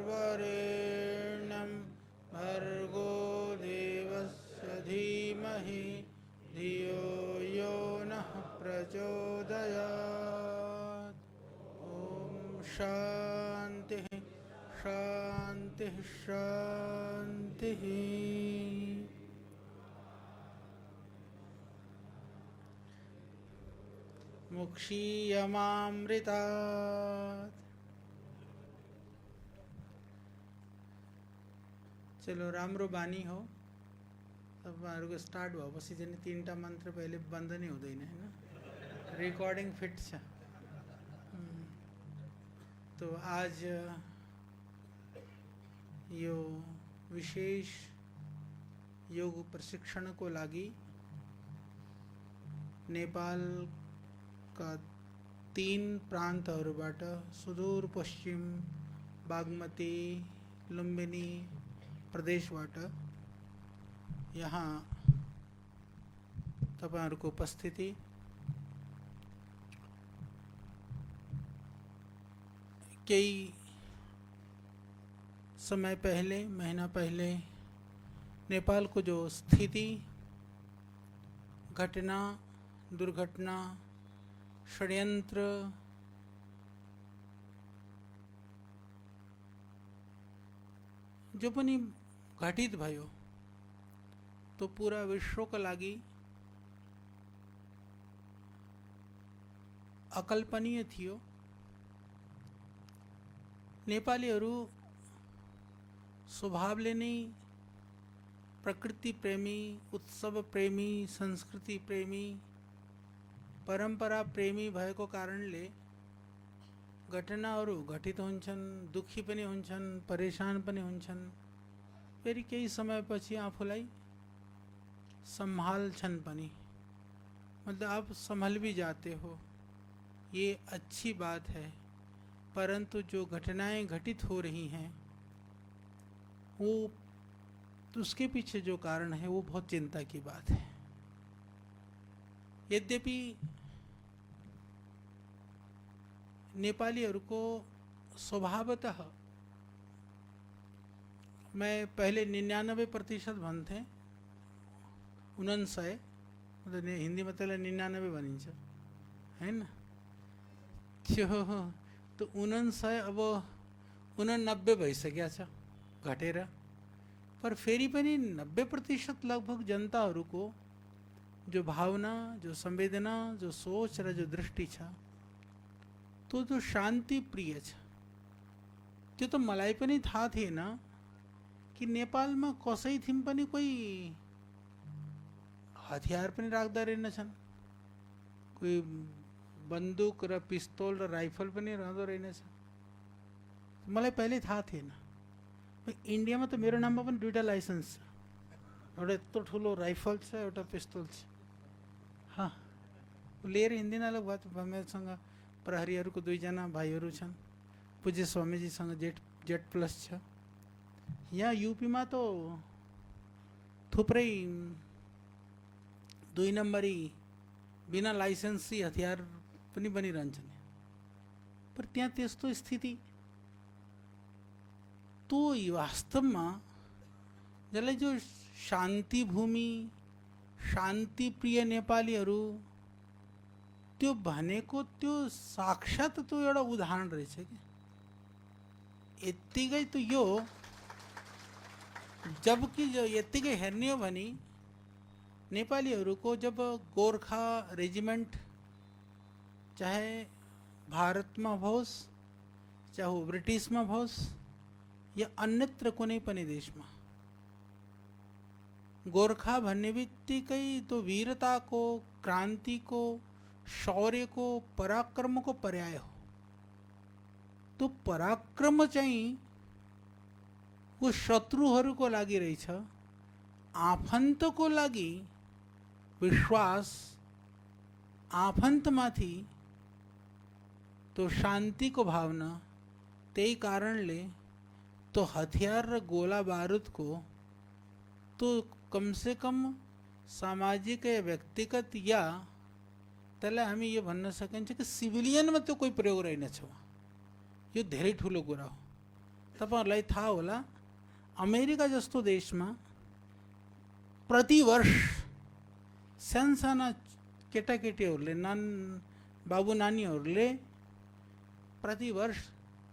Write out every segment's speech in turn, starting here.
वरेण्यं भर्गो देवस्य धीमहि धियो यो नः प्रचोदयात्। ॐ शान्तिः शान्तिः शान्तिः। मुक्षीयमामृतात्। चलो राम्रो बानी हो तपाईँहरूको स्टार्ट भएपछि चाहिँ तीनटा मन्त्र पहिले बन्द नै हुँदैन हैन, रिकॉर्डिंग फिट छ। तो आज यो विशेष योग प्रशिक्षण को लागि नेपाल का 3 प्रान्तहरूबाट सुदूर पश्चिम बागमती लुम्बिनी प्रदेशबाट यहाँ तपाईहरुको उपस्थिति कई समय पहले, महीना पहले नेपाल को जो स्थिति, घटना, दुर्घटना, षड्यंत्र, जो पनि घटित भयो तो पूरा विश्व का लागि अकल्पनीय थियो। नेपालीहरू स्वभावले नै प्रकृति प्रेमी, उत्सव प्रेमी, संस्कृति प्रेमी, परंपरा प्रेमी भएको कारणले घटनाहरू घटित हुन्छन्, दुखी पनि हुन्छन्, परेशान पनि हुन्छन्। फेरि केही समयपछि आफूलाई संभाल्छन् पनि, मतलब आप संभल भी जाते हो, ये अच्छी बात है। परंतु जो घटनाएं घटित हो रही हैं वो उसके पीछे जो कारण है वो बहुत चिंता की बात है। यद्यपि नेपालीहरू को स्वभावतः, मैं पहले 99% भन्थे, 99 मतलब हिंदी में 99 भनिन्छ हैन, त्यो तो 99 अब 89 भइसकेको छ घटेर। पर फेरि पनि 90% लगभग जनताहरूको जो भावना, जो संवेदना, जो सोच र जो दृष्टि छ तो जो शान्ति प्रिय छ। त्यो त मलाई पनि थाहा थिएन कि नेपालमा कसैथिम पनि कोही हतियार पनि राख्दा रहेनछन्, कोही बन्दुक र पिस्तौल र राइफल पनि रहँदो रहेनछ। मलाई पहिले थाहा थिएन। इन्डियामा त मेरो नाममा पनि 2टा लाइसेन्स छ, एउटा यत्रो ठुलो राइफल छ, एउटा पिस्तौल छ। हाँ, लिएर हिँड्दिन ल बात। मेरोसँग प्रहरीहरूको 2 जना भाइहरू छन्, पूज्य स्वामीजीसँग जेट प्लस छ। यहाँ यूपीमा तो थुप्रै 2 नम्बरी बिना लाइसेन्सी हतियार पनि बनिरहन्छन्। पर त्यहाँ त्यस्तो स्थिति तो वास्तवमा जसलाई जो शान्ति भूमि, शान्ति प्रिय नेपालीहरू त्यो भनेको त्यो साक्षात त्यो एउटा उदाहरण रहेछ कि यत्तिकै त यो, जबकि जो यत्तिकै हेर्ने हो भने नेपालीहरूको जब गोर्खा रेजिमेंट चाहे भारत में होस्, चाहे वो ब्रिटिश में होस् या अन्यत्र कुनै पनि देश में, गोरखा भन्ने बित्तिकै तो वीरता को, क्रांति को, शौर्य को, पराक्रम को पर्याय हो। तो पराक्रम चाहिँ वो शत्रुहरूको लागि रहेछ, आफन्तको लागि विश्वास, आफन्तमाथि तो शांति को भावना। त्यही कारणले तो हथियार र गोला बारूद को तो कम से कम सामाजिक या व्यक्तिगत या त्यसलाई हामी यो भन्न सकिन्छ कि सिभिलियनमा त्यो कोही प्रयोग रहेनछ। यो धेरै ठुलो कुरा हो। तपाईहरुलाई थाहा होला अमेरिका जस्तो देशमा प्रतिवर्ष सानसाना केटाकेटीहरूले बाबु नानीहरूले प्रतिवर्ष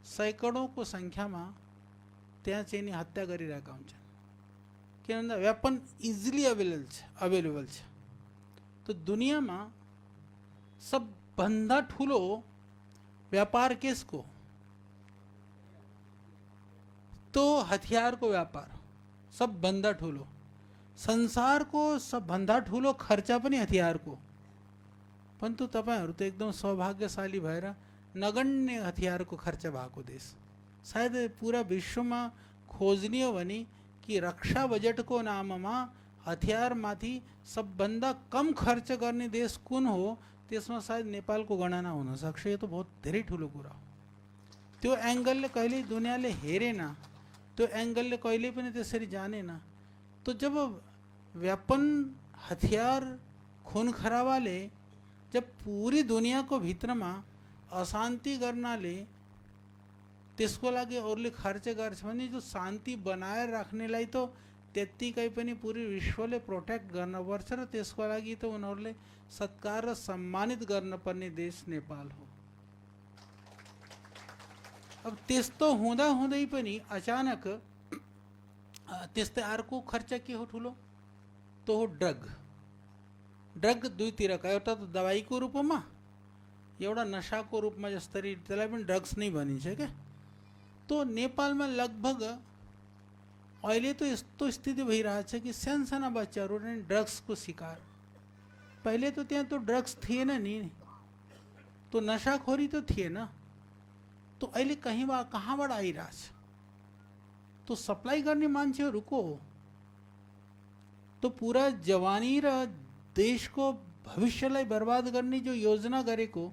सैकडौँको संख्यामा त्यहाँ चाहिँ नि हत्या गरिरहेका हुन्छन्। किन भन्दा वेपन इजिली अवेलेबल छ। तो दुनियाँमा सबभन्दा ठुलो व्यापार केसको? तो हथियारको व्यापार सबभन्दा ठुलो। संसारको सबभन्दा ठुलो खर्चा पनि हथियारको। परन्तु तपाईहरु त एकदम सौभाग्यशाली भएर नगण्य हथियारको खर्च भएको देश। सायद पूरा विश्वमा खोज्ने हो भने कि रक्षा बजेटको नाममा हथियारमाथि सबभन्दा कम खर्च गर्ने देश कुन हो, त्यसमा सायद नेपालको गणना हुन सक्छ। यो त बहुत धेरै ठुलो कुरा हो। त्यो एंगलले कहिले दुनियाँले हेरेन, त्यो एंगलले कहिले पनि त्यसरी जानेन। तो जब वेपन हथियार खून खराबाले जब पूरी दुनिया को भित्रमा अशांति गर्नाले त्यसको लागि अरूले खर्च गर्छ भने जो शान्ति बनाएर राख्नेलाई तो त्यत्तिकै पनि पूरी विश्वले प्रोटेक्ट गर्नुपर्छ र त्यसको लागि त उनीहरूले सत्कार र सम्मानित गर्नुपर्ने देश नेपाल हो। अब त्यस्तो हुँदा हुँदै पनि अचानक त्यस्तै अर्को खर्च के हो ठुलो? तो हो ड्रग दुईतिरका, एउटा त दवाईको रूपमा, एउटा नशाको रूपमा, जसरी त्यसलाई पनि ड्रग्स नै भनिन्छ क्या। तो नेपालमा लगभग अहिले तो यस्तो स्थिति भइरहेछ कि सानसाना बच्चाहरू नै ड्रग्सको शिकार। पहिले तो त्यहाँ तो ड्रग्स थिएन नि, तो नशाखोरी तो थिएन। तो अहिले कहाँबाट आइरहेछ? तो सप्लाई गर्ने मान्छेहरू को हो? तो पूरा जवानी र देशको भविष्यलाई बर्बाद गर्ने जो योजना गरेको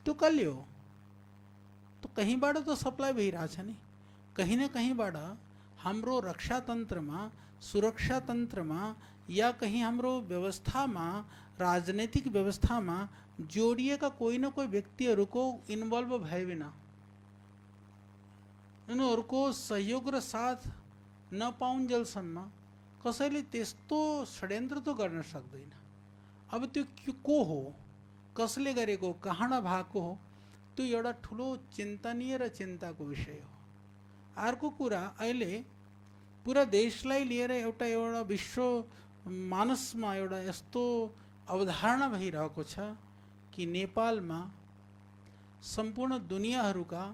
त्यो कसले हो? तो कहीँबाट तो सप्लाई भइरहेछ नि। कहीं न कहीँबाट हाम्रो रक्षा तन्त्रमा, सुरक्षा तन्त्रमा या कहीं हाम्रो व्यवस्थामा, राजनीतिक व्यवस्थामा जोडिएका कोही न कोही व्यक्तिहरूको इन्भल्भ भए बिना, उनीहरूको सहयोग र साथ नपाउन्जेलसम्म कसैले त्यस्तो षड्यन्त्र तो गर्न सक्दैन। अब त्यो को हो, कसले गरेको, कहाँ भएको हो, त्यो एउटा ठुलो चिन्तनीय र चिन्ताको विषय हो। अर्को कुरा, अहिले पूरा देशलाई लिएर एउटा विश्व मानसमा एउटा यस्तो अवधारणा भइरहेको छ कि नेपालमा सम्पूर्ण दुनियाहरूका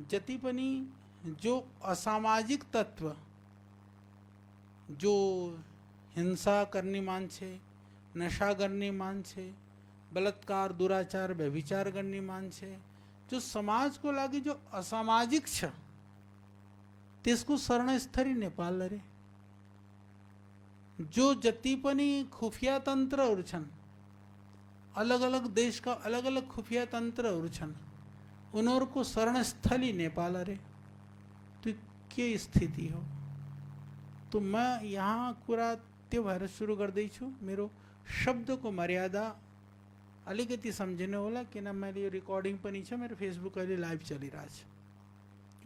जति पनि जो असामाजिक तत्व, जो हिंसा गर्ने मान्छे, नशा गर्ने मान्छे, बलात्कार, दुराचार, व्यभिचार गर्ने मान्छे, जो समाजको लागि जो असामाजिक छ, त्यसको शरणस्थली नेपाल रे। जो जति पनि खुफिया तन्त्रहरू छन्, अलग अलग देशका अलग अलग खुफिया तन्त्रहरू छन्, उनीहरूको शरणस्थली नेपाल रे। तो के स्थिति हो? तो मैं यहाँ कुरा त्यो भएर सुरु गर्दैछु। मेरो शब्दको मर्यादा अलिकति सम्झिनु होला, किन मैले यो रेकर्डिङ पनि छ, मेरो फेसबुक अहिले लाइभ चलिरहेछ,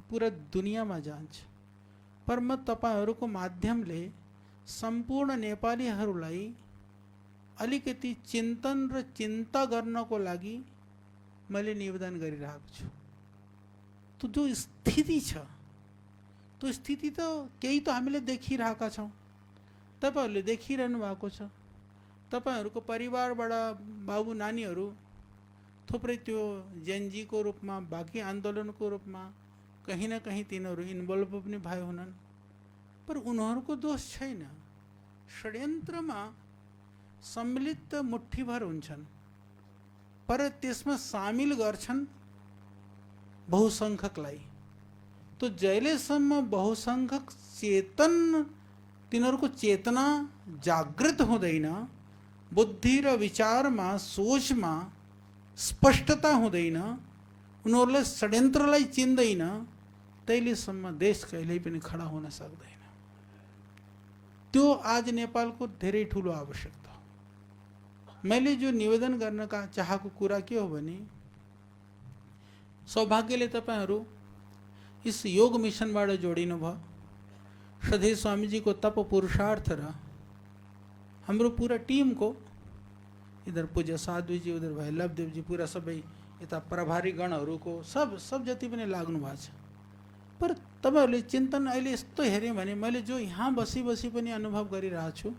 पूरा दुनियाँमा जान्छ। पर म तपाईहरुको माध्यमले सम्पूर्ण नेपालीहरूलाई अलिकति चिन्तन र चिन्ता गर्नको लागि मैले निवेदन गरिरहेको छु। तो जो स्थिति छ, तो स्थिति तो केही तो हामीले देखिरहेका छौं, तपाईहरुले देखिरहनु भएको छ। तपाईहरुको परिवारबाट बाबु नानीहरू थुप्रै त्यो जेनजीको रूपमा, बाँकी आन्दोलनको रूपमा कहीं न कहीं तिनीहरू इन्भल्भ पनि भए हुनन्। पर उनीहरूको दोष छैन। षड्यन्त्रमा सम्मिलित मुठ्ठीभर हुन्छन्, पर त्यसमा सामिल गर्छन् बहुसंख्यकलाई। तो जहिलेसम्म बहुसंख्यक चेतन, तिनीहरूको चेतना जागृत हुँदैन, बुद्धि र विचारमा, सोचमा स्पष्टता हुँदैन, उनीहरूले षड्यन्त्रलाई चिन्दैन, तैलेसम्म देश कहिल्यै पनि खडा हुन सक्दैन। त्यो आज नेपालको धेरै ठुलो आवश्यकता हो। मैले जो निवेदन गर्न चाहेको कुरा के हो भने, सौभाग्यले तपाईहरु इस योग मिशनबाट जोडिनु भयो। श्रद्धेय स्वामीजीको तप पुरुषार्थ र हाम्रो पुरा टिमको, इधर पूज्य साध्वीजी, उधर वल्लभदेवजी, पुरा सबै यता प्रभारी गणहरूको सब जति पनि लाग्नु भएको छ। पर तपाईहरुले चिन्तन अहिले यस्तो हेर्यो भने मैले जो यहाँ बसी बसी पनि अनुभव गरिरहेको छु,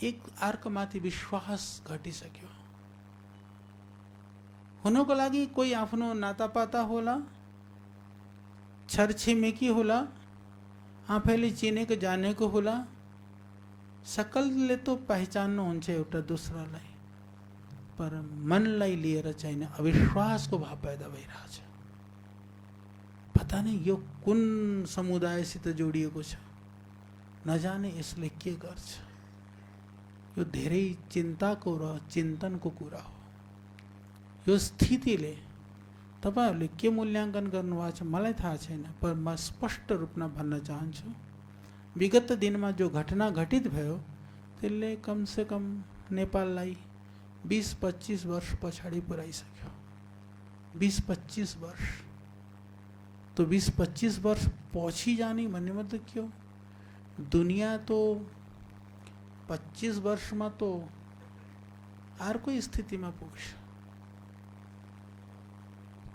एक अर्कोमाथि विश्वास घटिसक्यो। हुनको लागि कोही आफ्नो नातापाता होला, छरछिमेकी होला, आफैले चिनेको जानेको होला, सकलले तो पहिचान्नुहुन्छ एउटा दुसरालाई, पर मनलाई लिएर चाहिँ अविश्वासको भाव पैदा भइरहेछ। पता नहीं यो कुन समुदायसित जोडिएको छ, नजाने यसले के गर्छ। यो धेरै चिन्ताको र चिन्तनको कुरा हो। यो स्थितिले तपाईहरुले के मूल्याङ्कन गर्नुभएको छ मलाई थाहा छैन, पर म स्पष्ट रूपमा भन्न चाहन्छु, विगत दिनमा जो घटना घटित भयो त्यसले कम से कम नेपाललाई 20-25 वर्ष पछाडि पुर्याइसक्यो। 20-25 वर्ष, तो 20-25 वर्ष पछि जाने भन्ने मतलब के हो? दुनिया तो 25 वर्षमा तो अर्को स्थितिमा पुग्छ।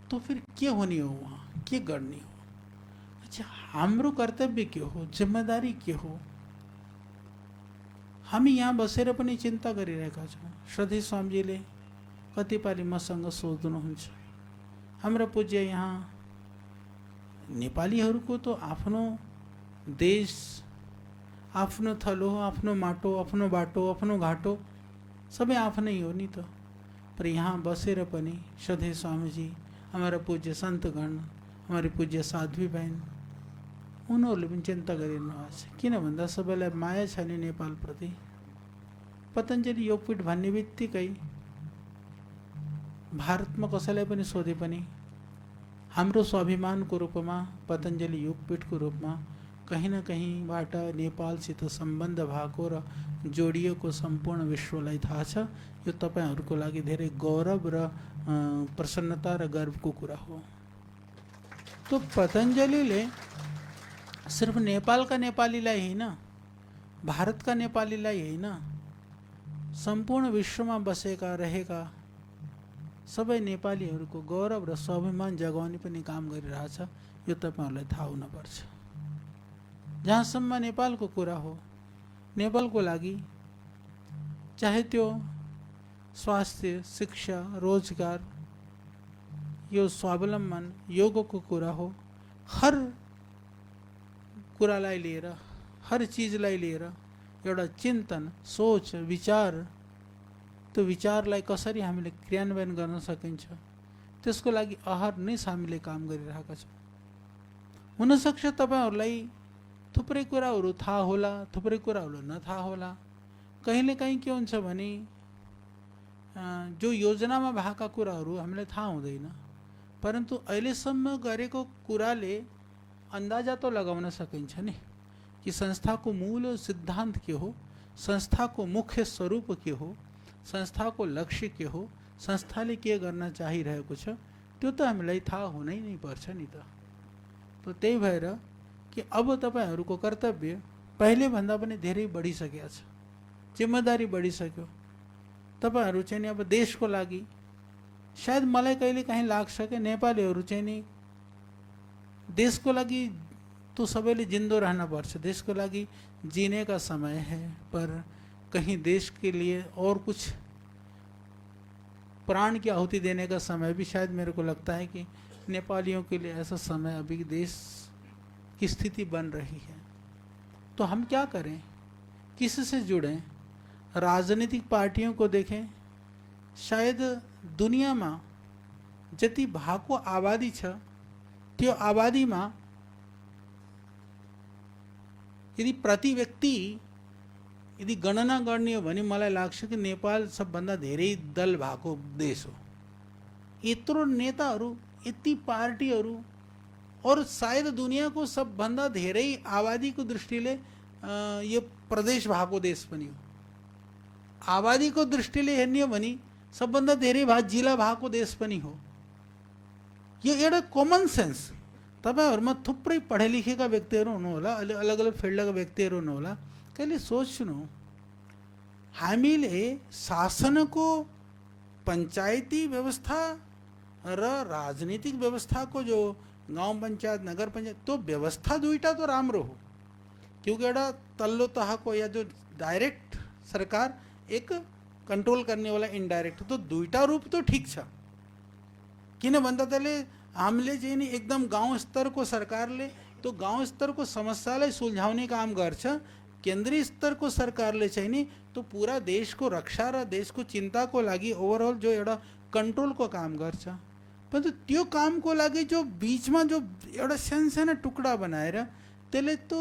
तो फिर के होने हो, वहाँ के गर्ने हो? अच्छा, हाम्रो कर्तव्य के हो, जिम्मेदारी के हो? हामी यहाँ बसेर पनि चिन्ता गरिरहेका छौँ। श्रद्धेय स्वामीजीले कतिपालि मसँग सोध्नुहुन्छ, हाम्रा पूज्य यहाँ नेपालीहरूको तो आफ्नो देश, आफ्नो थलो, आफ्नो माटो, आफ्नो बाटो, आफ्नो घाटो सबै आफ्नै हो नि त। पर यहाँ बसेर पनि श्रद्धेय स्वामीजी, हमारा पूज्य संतगण, हमारी पूज्य साध्वी बहन, उनीहरूले पनि चिन्ता गरिरहनु भएको छ। किन भन्दा सबैलाई माया छ नि नेपालप्रति। पतञ्जलि योगपीठ भन्ने बित्तिकै भारतमा कसैलाई पनि सोधे पनि हाम्रो स्वाभिमानको रूपमा, पतञ्जलि योगपीठको रूपमा कहीं न कहीँबाट नेपालसित सम्बन्ध भएको र जोडिएको सम्पूर्ण विश्वलाई थाहा छ। यो तपाईहरुको लागि धेरै गौरव र प्रसन्नता र गर्वको कुरा हो। तो पतञ्जलिले सिर्फ नेपालका नेपालीलाई हैन, भारतका नेपालीलाई हैन, सम्पूर्ण विश्वमा बसेका रहेका सबै नेपालीहरूको गौरव र स्वाभिमान जगाउने पनि काम गरिरहेछ। यो तपाईहरुलाई थाहा हुनुपर्छ। जहाँसम्म नेपालको कुरा हो, नेपालको लागि चाहे त्यो स्वास्थ्य, शिक्षा, रोजगार, यो स्वावलम्बन, योगको कुरा हो, हर कुरालाई लिएर, हर चीजलाई लिएर एउटा चिन्तन, सोच, विचार, त्यो विचारलाई कसरी हामीले क्रियान्वयन गर्न सकिन्छ त्यसको लागि अहर्निश हामीले काम गरिरहेका छौँ। हुन सक्छ तपाईहरुलाई थुप्रै कुराहरू थाहा होला, थुप्रै कुराहरू नथाहा होला। कहिलेकाहीँ के हुन्छ भने जो योजनामा भएका कुराहरू हामीलाई थाहा हुँदैन, परन्तु अहिलेसम्म गरेको कुराले अन्दाजा तो लगाउन सकिन्छ नि कि संस्थाको मूल सिद्धान्त के हो, संस्थाको मुख्य स्वरूप के हो, संस्थाको लक्ष्य के हो, संस्थाले के गर्न चाहिरहेको छ, त्यो त हामीलाई थाहा हुनै नै पर्छ नि त। तो त्यही भएर कि अब तपाईहरुको कर्तव्य पहिले भन्दा पनि धेरै बढिसकेको छ, जिम्मेदारी बढिसक्यो। तपाईहरु चाहिँ नि अब देशको लागि, शायद मलाई कहिले काहीँ लाग्छ कि नेपालीहरु चाहिँ नि देशको लागि तो सबैले जिन्दो रहना पर्छ, देशको लागि जीने का समय है, पर कहीं देश के लिए और कुछ प्राण की आहुति देने का समय भी शायद मेरे को लगता है कि नेपालियों के लिए ऐसा समय अभी देश की स्थिति बन रही है। तो हम क्या करें, किससे जुड़ें? राजनीतिक पार्टियों को देखें। शायद दुनिया में जति भाको आबादी छ त्यो आबादी में यदि प्रति व्यक्ति यदि गणना गर्ने हो भने मलाई लाग्छ कि नेपाल सबभन्दा धेरै दल भएको देश हो। यत्रो नेताहरू, यति पार्टीहरू, और शायद दुनियाको सबभन्दा धेरै आबादीको दृष्टिले यो प्रदेश भएको देश पनि हो। आबादीको दृष्टिले हेर्ने हो भने सबभन्दा धेरै जिल्ला भएको देश पनि हो। यो एउटा कमन सेन्स तपाईँहरूमा थुप्रै पढे लेखेका व्यक्तिहरू हुनुहोला, अलग अलग फिल्डका व्यक्तिहरू हुनुहोला, कहिले सोच्नु हामीले शासनको पञ्चायती व्यवस्था र राजनीतिक व्यवस्थाको जो गाउँ पञ्चायत नगर पञ्चायत त्यो व्यवस्था दुईटा तो राम्रो हो, क्योंकि एउटा तल्लो तहको या जो डाइरेक्ट सरकार एक कंट्रोल करने वाला इनडाइरेक्ट, तो दुईटा रूप तो ठीक छ। किन भन्दा त्यसले हामीले चाहिँ नि एकदम गाउँ स्तरको सरकारले तो गाउँ स्तरको समस्यालाई सुल्झाउने काम गर्छ, केन्द्रीय स्तरको सरकारले चाहिँ नि तो पूरा देशको रक्षा र देशको चिन्ताको लागि ओभरअल जो एउटा कन्ट्रोलको काम गर्छ। परन्तु त्यो कामको लागि जो बीचमा जो एउटा सानसाना टुक्रा बनाएर त्यसले तो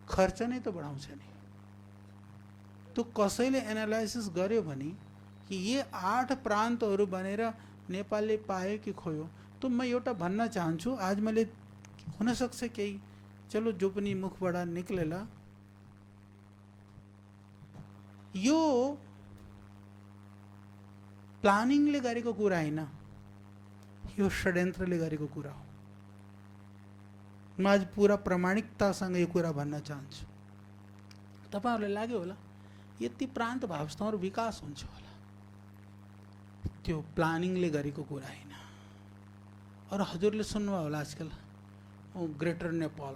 खर्च नै तो बढाउँछ नि। तो कसैले एनालाइसिस गर्यो भने कि ये 8 प्रान्तहरू बनेर नेपालले पायो कि खोयो, तो मैं एउटा भन्न चाहन्छु, आज मैले हुन सक्छ केही चलो जो पनि मुखबाट निक्लेला, यो प्लानिङले गरेको कुरा हैन, यो षड्यन्त्रले गरेको कुरा हो। म आज पूरा प्रामाणिकतासँग यो कुरा भन्न चाहन्छु। तपाईहरुलाई लाग्यो होला यति प्रान्त भाषाहरू विकास हुन्छ होला, त्यो प्लानिङले गरेको कुरा हैन। और हजुरले सुन्नुभयो होला आजकल ग्रेटर नेपाल,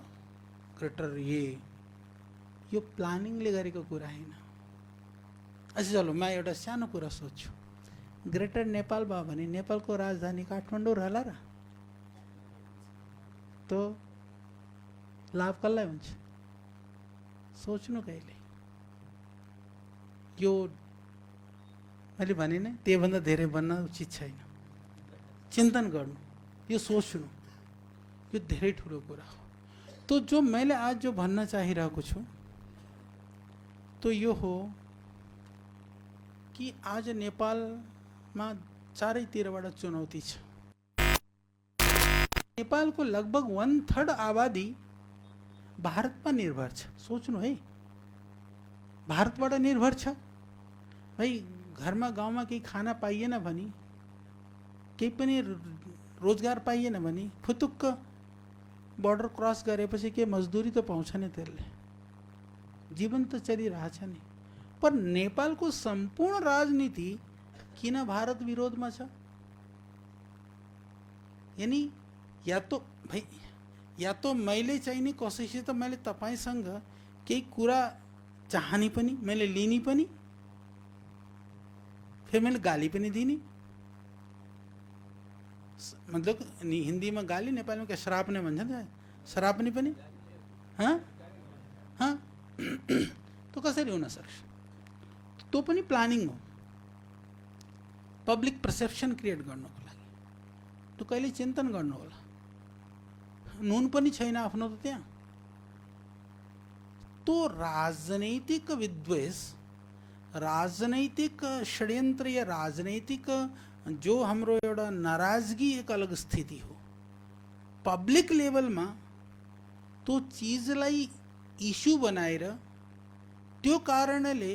ग्रेटर यो प्लानिङले गरेको कुरा हैन। अच्छा चलो म एउटा सानो कुरा सोच्छु, ग्रेटर नेपाल भयो भने नेपालको राजधानी काठमाडौँ रहला र, तो लाभ कसलाई हुन्छ सोच्नु कहिले। यो मैले भने नै त्योभन्दा धेरै बन्न उचित छैन। चिन्तन गर्नु, यो सोच्नु, यो धेरै ठुलो कुरा हो। तो जो मैले आज जो भन्न चाहिरहेको छु तो यो हो कि आज नेपालमा चारैतिरबाट चुनौती छ। नेपालको लगभग 1/3 आबादी भारतमा निर्भर छ। सोच्नु है, भारतबाट निर्भर छ। भाई घरमा गाउँमा केही खाना पाइएन भने, केही पनि रोजगार पाइएन भने फुतुक्क बॉर्डर क्रॉस गरेपछि के मजदूरी तो पाउँछ नि, त्यसले जीवन तो चलिरहेछ नि। पर नेपालको सम्पूर्ण राजनीति किन भारत विरोधमा छ? यानी या तो भाई या तो मैले चाहिँ नि कसैसित मैले तपाईसँग केही कुरा चाहनी पनि, मैले लिनी पनि, फिर मैले गाली पनि दिनी। मतलब हिंदी में गाली, नेपाली में क्या श्राप ने भन्छ, श्राप नि पनि, हाँ हाँ तो कसरी हुन सक्छ? तो पनि प्लानिङ हो, पब्लिक पर्सेप्सन क्रिएट गर्नको लागि। तो कहिले चिन्तन गर्नु होला, नुन पनि छैन आफ्नो त त्यहाँ। तो राजनैतिक विद्वेष, राजनैतिक षड्यन्त्र या राजनैतिक जो हाम्रो एउटा नाराजगी एक अलग स्थिति हो। पब्लिक लेभलमा तो चीजलाई इश्यू बनाएर त्यो कारणले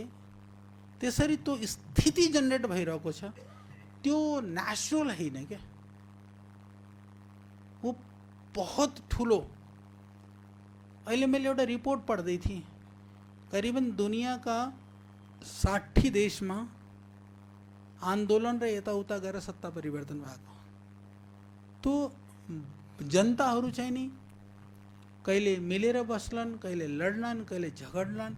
त्यसरी तो स्थिति जनरेट भइरहेको छ, त्यो नेचुरल हैन क्या, वो बहुत ठुलो। अहिले मैले एउटा रिपोर्ट पढ्दै थिएँ, करिबन दुनिया का 60 देश में आंदोलन र यताउता गरेर सत्ता परिवर्तन भएको। तो जनताहरू चाहिँ नि कहिले मिलेर बस्लान्, कहिले लड्लान्, कहिले झगड्लान्।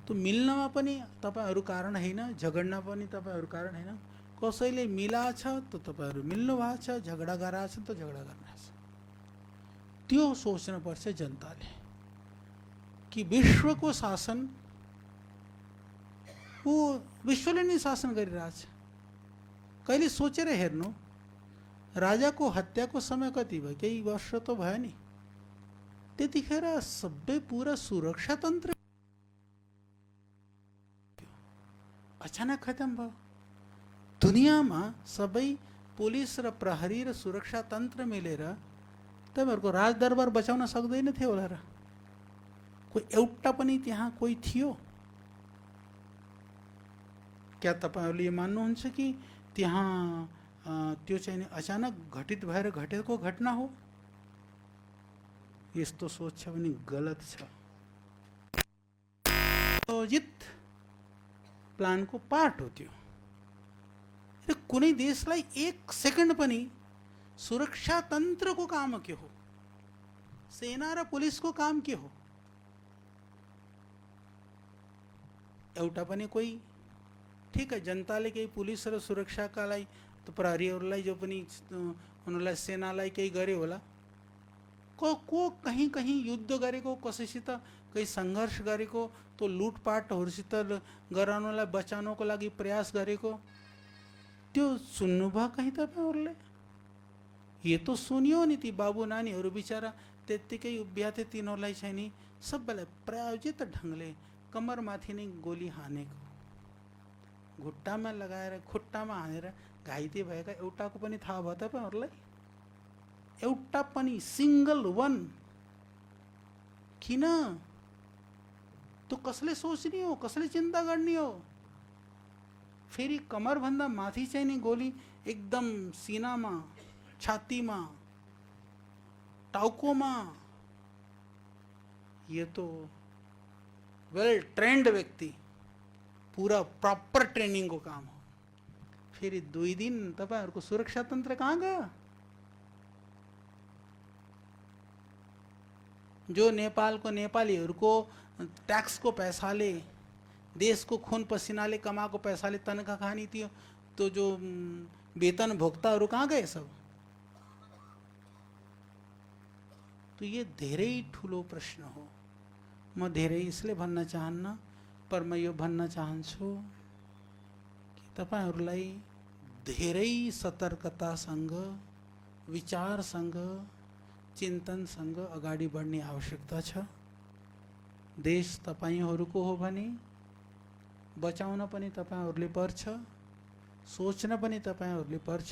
तो मिल्नमा पनि तपाईहरु कारण हैन, झगड्न पनि तपाईहरु कारण हैन। कसैले मिला छ तो तपाईहरु मिल्नु भएको छ, झगडा गरा छ तो झगडा गर्नु छ। त्यो सोच्न पर्छ जनताले कि विश्वको शासन वो विश्वले नै शासन गरिरहेछ। कहिले सोचेर हेर्नु, राजाको हत्याको समय कति भयो? केही वर्ष तो भयो नि। त्यतिखेर सबै पूरा सुरक्षा तन्त्र अचानक खत्म भयो। दुनियामा सबै पुलिस र प्रहरी र सुरक्षा तन्त्र मिलेर तपाईहरुको राजदरबार बचाउन सक्दैन थियो होला र? कोही एउटा पनि त्यहाँ कोही थियो? क्या तपाईहरुले मान्नुहुन्छ कि त्यहाँ त्यो चाहिँ नि अचानक घटित भएर घटेको घटना हो, यस्तो सोच छ भने गलत छ। आयोजित प्लानको पार्ट हो त्यो। कुनै देशलाई एक सेकेन्ड पनि सुरक्षा तन्त्रको काम के हो, सेना र पुलिसको काम के हो? एउटा पनि कोही ठिक है, जनताले केही पुलिस र सुरक्षाका लागि त प्रहरीहरूलाई जो पनि उनीहरूलाई सेनालाई केही गरे होला, को कहीं कहीं युद्ध गरेको, कसैसित कहीं सङ्घर्ष गरेको, त्यो लुटपाटहरूसित गराउनलाई बचाउनको लागि प्रयास गरेको, त्यो सुन्नुभयो कहीँ तपाईँहरूले? यो त सुनियो नि, ती बाबु नानीहरू बिचरा त्यत्तिकै उभिया थिए, तिनीहरूलाई चाहिँ नि सबैलाई प्रायोजित ढङ्गले कमरमाथि नै गोली हानेको, घुट्टामा लगाएर खुट्टामा हानेर घाइते भएका एउटाको पनि थाहा भयो तपाईँहरूलाई? एउटा पनि सिंगल वन? किन? त्यो कसले सोच्ने हो, कसले चिन्ता गर्ने हो? फेरि कमरभन्दा माथि चाहिँ नि गोली एकदम सिनामा, छातीमा, टाउकोमा। ये तो वेल ट्रेन्ड व्यक्ति, पूरा प्रॉपर ट्रेनिंग को काम हो। फेरि 2 दिन तपाईहरुको सुरक्षा तन्त्र कहाँ गयो? जो नेपालको नेपालीहरूको ट्याक्सको पैसाले, देशको खून पसिनाले कमाएको पैसाले तनखा खानी थियो, तो जो वेतन भोक्ताहरू कहाँ गए सब? तो ये धेरै ठुलो प्रश्न हो। म धेरै यसले भन्न चाहन्न, पर म यो भन्न चाहन्छु कि तपाईहरुलाई धेरै सतर्कतासँग, विचारसँग, चिन्तनसँग अगाडि बढ्ने आवश्यकता छ। देश तपाईहरुको हो भने बचाउन पनि तपाईहरुले पर्छ, सोच्न पनि तपाईहरुले पर्छ।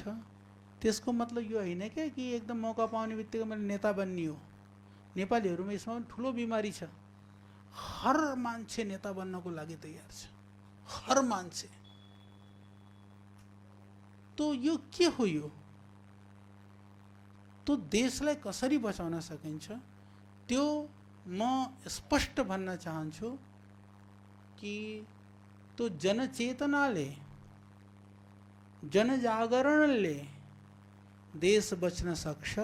त्यसको मतलब यो हैन के कि एकदम मौका पाउने बित्तिकै मैले नेता बन्ने हो। नेपालीहरुमा यसमा ठुलो बिमारी छ। हर मान्छे नेता बन्नको लागि तयार छ, हर मान्छे। तो यो के हो? यो तो देशलाई कसरी बचाउन सकिन्छ त्यो म स्पष्ट भन्न चाहन्छु कि तो जनचेतनाले, जनजागरणले देश बच्न सक्छ।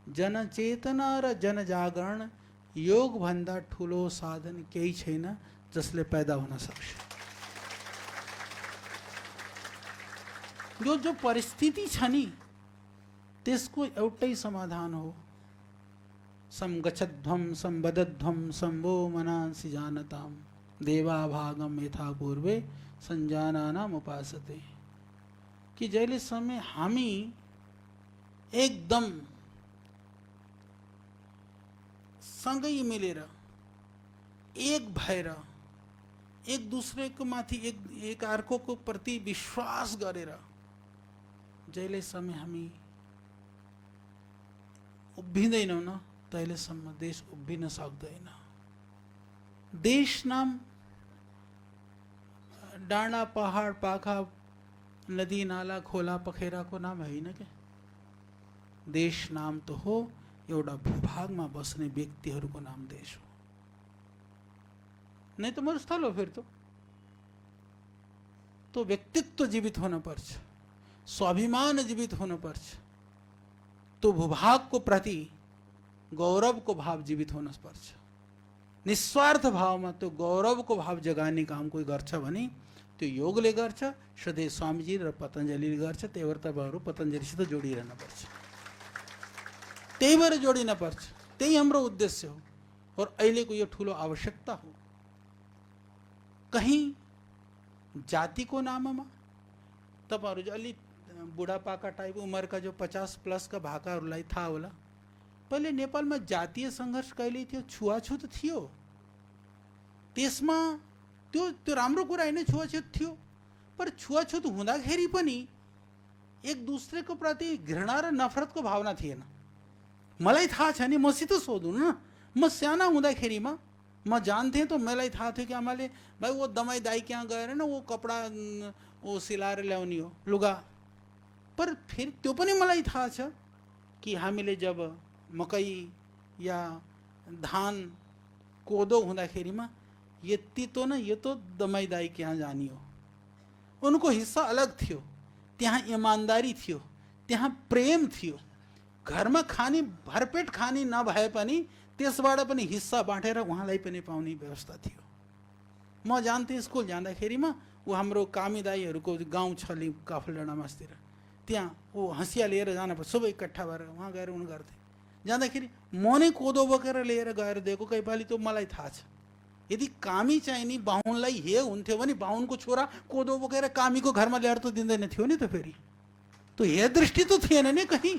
जनचेतना र जनजागरण योग भन्दा ठुलो साधन केही छैन जसले पैदा हुन सक्छ। जो परिस्थिति छ नि त्यसको एउटै समाधान हो, संगच्छध्वं संवदध्वं संभो मनांसि जानताम देवा भागम यथा पूर्वे संजानानाम उपासते। कि जहिले समय हामी एकदम सँगै मिलेर, एक भएर, एक दूसरेको माथि एक अर्कोको प्रति विश्वास गरेर जहिले समय हामी उभिँदैनौँ न, तहिलेसम्म देश उभिन सक्दैन। देश नाम डाँडा पहाड पाखा नदी नाला खोला पखेराको नाम होइन के। देश नाम तो हो एउटा भूभागमा बस्ने व्यक्तिहरूको नाम देश हो। नहीं तो मरुस्थल हो। फिर तो व्यक्तित्व जीवित होना पर्छ, स्वाभिमान जीवित होना पर्छ, तो भूभाग को प्रति गौरव को भाव जीवित होना पर्छ। निस्वार्थ भावमा त्यो गौरव को भाव जगाने काम कोही गर्छ भने त्यो योगले गर्छ, सधैँ स्वामीजी र पतञ्जलिले गर्छ। त्यही भएर तपाईहरु पतञ्जलिसित जोडिरहन पर्छ, त्यही भएर जोडिन पर्छ। त्यही हाम्रो उद्देश्य हो और अहिलेको यो ठुलो आवश्यकता हो। कहीं जातिको नाममा तपाईहरु अलि बुढापाका टाइप उमेरका जो 50+ का भाकाहरूलाई थाहा होला, पहिले नेपालमा जातीय संघर्ष कहिले थियो? छुवाछुत थियो। त्यसमा त्यो राम्रो कुरा हैन, छुवाछुत थियो। पर छुवाछुत हुँदाखेरि पनि एक दूसरेको प्रति घृणा र नफरतको भावना थिएन। मलाई थाहा छ नि, मसित सोध्नु न। म साना हुँदाखेरिमा म जान्थेँ तो मलाई थाहा थियो कि आमाले भाइ वो दमाई दाई क्या गएर न वो कपडा वो सिलाएर ल्याउने हो, लुगा। पर फेरि त्यो पनि मलाई थाहा छ कि हामीले जब मकै या धान कोदो हुँदाखेरिमा यति तो न यो तो दमाई दाई के यहाँ जानी हो, उनको हिस्सा अलग थियो, त्यहाँ ईमानदारी थियो, त्यहाँ प्रेम थियो, घरमा खाने भरपेट खाने नभए पनि त्यसबाट पनि हिस्सा बाँटेर उहाँलाई पनि पाउने व्यवस्था थियो। म जान्थेँ स्कुल जाँदाखेरिमा ऊ हाम्रो कामी दाईहरूको गाउँ छ काफलडाँडा मास्तिर, त्यहाँ ऊ हँसिया लिएर जानुपर्छ, सबै इकट्ठा भएर उहाँ गएर उन गर्थे। जाँदाखेरि म नै कोदो बोकेर लिएर गएर दिएको कहीपालि, त मलाई थाहा छ। यदि कामी चाहिँ नि बाहुनलाई हे हुन्थ्यो भने बाहुनको छोरा कोदो बोकेर कामीको घरमा ल्याएर त दिँदैन थियो नि त। फेरि त्यो हे दृष्टि त थिएन नि, कहीँ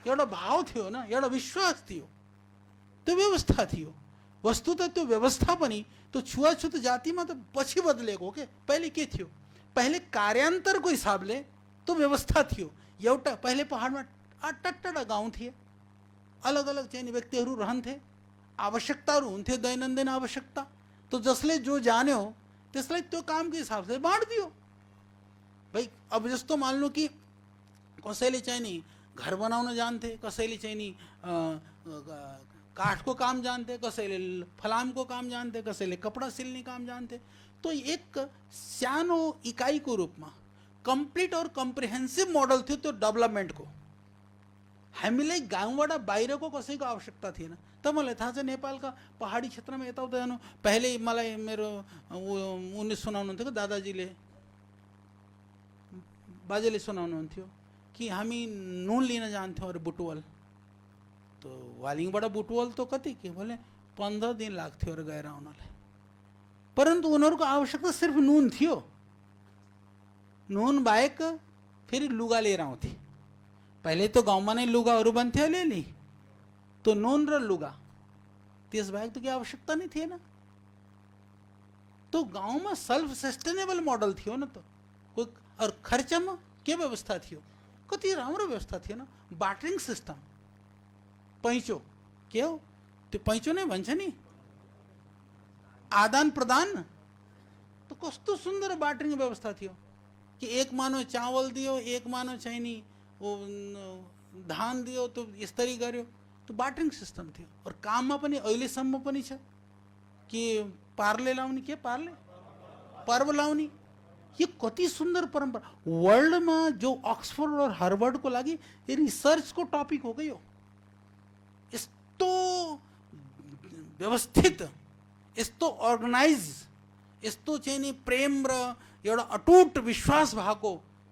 एउटा भाव थियो न, एउटा विश्वास थियो, त्यो व्यवस्था थियो। वस्तुतः त्यो व्यवस्था पनि त्यो छुवाछुत जातिमा त पछि बदलेको हो के। पहिले के थियो, पहिले कार्यान्तरको हिसाबले त्यो व्यवस्था थियो। एउटा पहिले पहाडमा टाढा गाउँ थिए, अलग अलग चाहिँ व्यक्तिहरू रहन्थे, आवश्यकताहरू हुन्थ्यो, दैनन्दिन आवश्यकता। तो जसले जो जान्यो त्यसलाई त्यो कामको हिसाबले बाँडिदियो। भाइ अब जस्तो मान्नु कि कसैले चाहिँ नि घर बनाउन जान्थे, कसैले चाहिँ नि काठको काम जान्थे, कसैले फलामको काम जान्थे, कसैले कपडा सिल्ने काम जान्थे। तो एक सानो इकाइको रूपमा कम्प्लिट और कम्प्रिहेन्सिभ मोडल थियो त्यो डेभलपमेन्टको। हामीलाई गाउँबाट बाहिरको कसैको आवश्यकता थिएन। त मलाई थाहा छ नेपालका पहाडी क्षेत्रमा यताउता जानु, पहिले मलाई मेरो उनले सुनाउनुहुन्थ्यो कि दादाजीले, बाजेले सुनाउनुहुन्थ्यो कि हामी नुन लिन जान्थ्यौँ अरे बुटवल। तो वालिङबाट बुटवल त कति के बोले 15 दिन लाग्थ्यो अरे गएर आउनलाई। परन्तु उनीहरूको आवश्यकता सिर्फ नुन थियो, नुन बाहेक फेरि लुगा लिएर आउँथे। पहिले तो गाउँमा नै लुगाहरू बन्थ्यो अलिअलि, तो नुन र लुगा, त्यसबाहेक त केही आवश्यकता नै थिएन। तो गाउँमा सेल्फ सस्टेनेबल मोडल थियो न त। कोही और खर्चमा के व्यवस्था थियो, कति राम्रो व्यवस्था थियो न। बार्टरिङ सिस्टम, पैँचो के हो त्यो पैँचो नै भन्छ नि, आदान प्रदान। तो कस्तो सुन्दर बार्टरिङ व्यवस्था थियो कि एक मानो चावल दियो, एक मानो चाहिँ नि वो धान दियो, तो यसरी गर्यो। तो बार्टरिङ सिस्टम थियो। और काममा पनि अहिलेसम्म पनि छ कि पार्ले लाउने, के पार्ले पर्व लाउने, ये कति सुन्दर परम्परा। वर्ल्डमा जो अक्सफोर्ड और हार्वर्डको लागि यो रिसर्चको टपिक हो गयो। यस्तो व्यवस्थित, यस्तो अर्गनाइज, यस्तो चाहिँ नि प्रेम र एउटा अटुट विश्वास भएको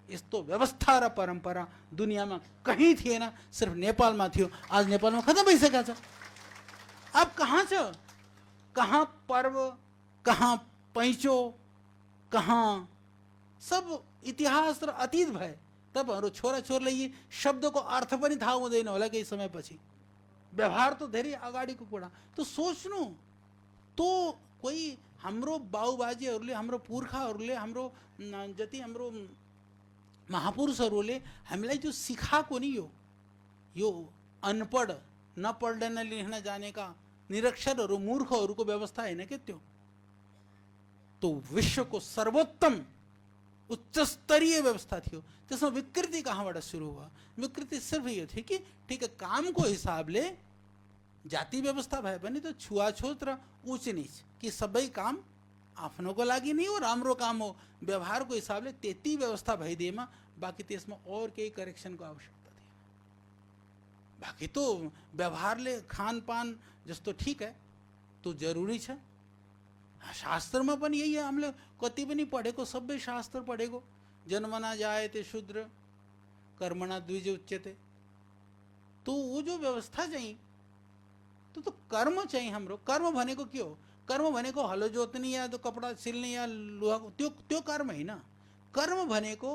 यस्तो व्यवस्था र परम्परा दुनियाँमा कहीँ थिएन, सिर्फ नेपालमा थियो। आज नेपालमा खत्म भइसकेको छ। अब कहाँ छ, कहाँ पर्व, कहाँ पैँचो, कहाँ सब इतिहास र अतीत भए। तपाईँहरू छोराछोरीलाई यी शब्दको अर्थ पनि थाहा हुँदैन होला केही समयपछि। व्यवहार त धेरै अगाडिको कुरा। त सोच्नु, तो कोही हाम्रो बाउबाजेहरूले, हाम्रो पुर्खाहरूले, हाम्रो जति हाम्रो महापुरुषहरूले हामीलाई जो सिकाएको नि, यो अनपढ, नपढ्न लेख्न जानेका निरक्षरहरू, मूर्खहरूको व्यवस्था होइन के त्यो। तो विश्वको सर्वोत्तम उच्चस्तरीय व्यवस्था थियो। त्यसमा विकृति कहाँबाट सुरु भयो? विकृति सिर्फ यो थियो कि ठिक है, कामको हिसाबले जाति व्यवस्था भए पनि त छुवाछुत र उच नीच कि सबै काम आफ्नोको लागि नै हो, राम्रो काम हो, व्यवहारको हिसाबले त्यति व्यवस्था भइदिएमा बाँकी त्यसमा और केही करेक्सनको आवश्यकता थिएन। बाँकी तो व्यवहारले खानपान जस्तो ठीक है, तो जरुरी छ। शास्त्रमा पनि यही है, हामीले कति पनि पढेको, सबै शास्त्र पढेको। जन्मना जायते शूद्र कर्मणा द्विज उच्यते। तो वो जो व्यवस्था चाहिँ, तो कर्म चाहिँ हाम्रो, कर्म भनेको के हो? कर्म भनेको हलो जोत्ने या तो कपडा सिल्ने या लुहा, त्यो कर्म होइन। कर्म भनेको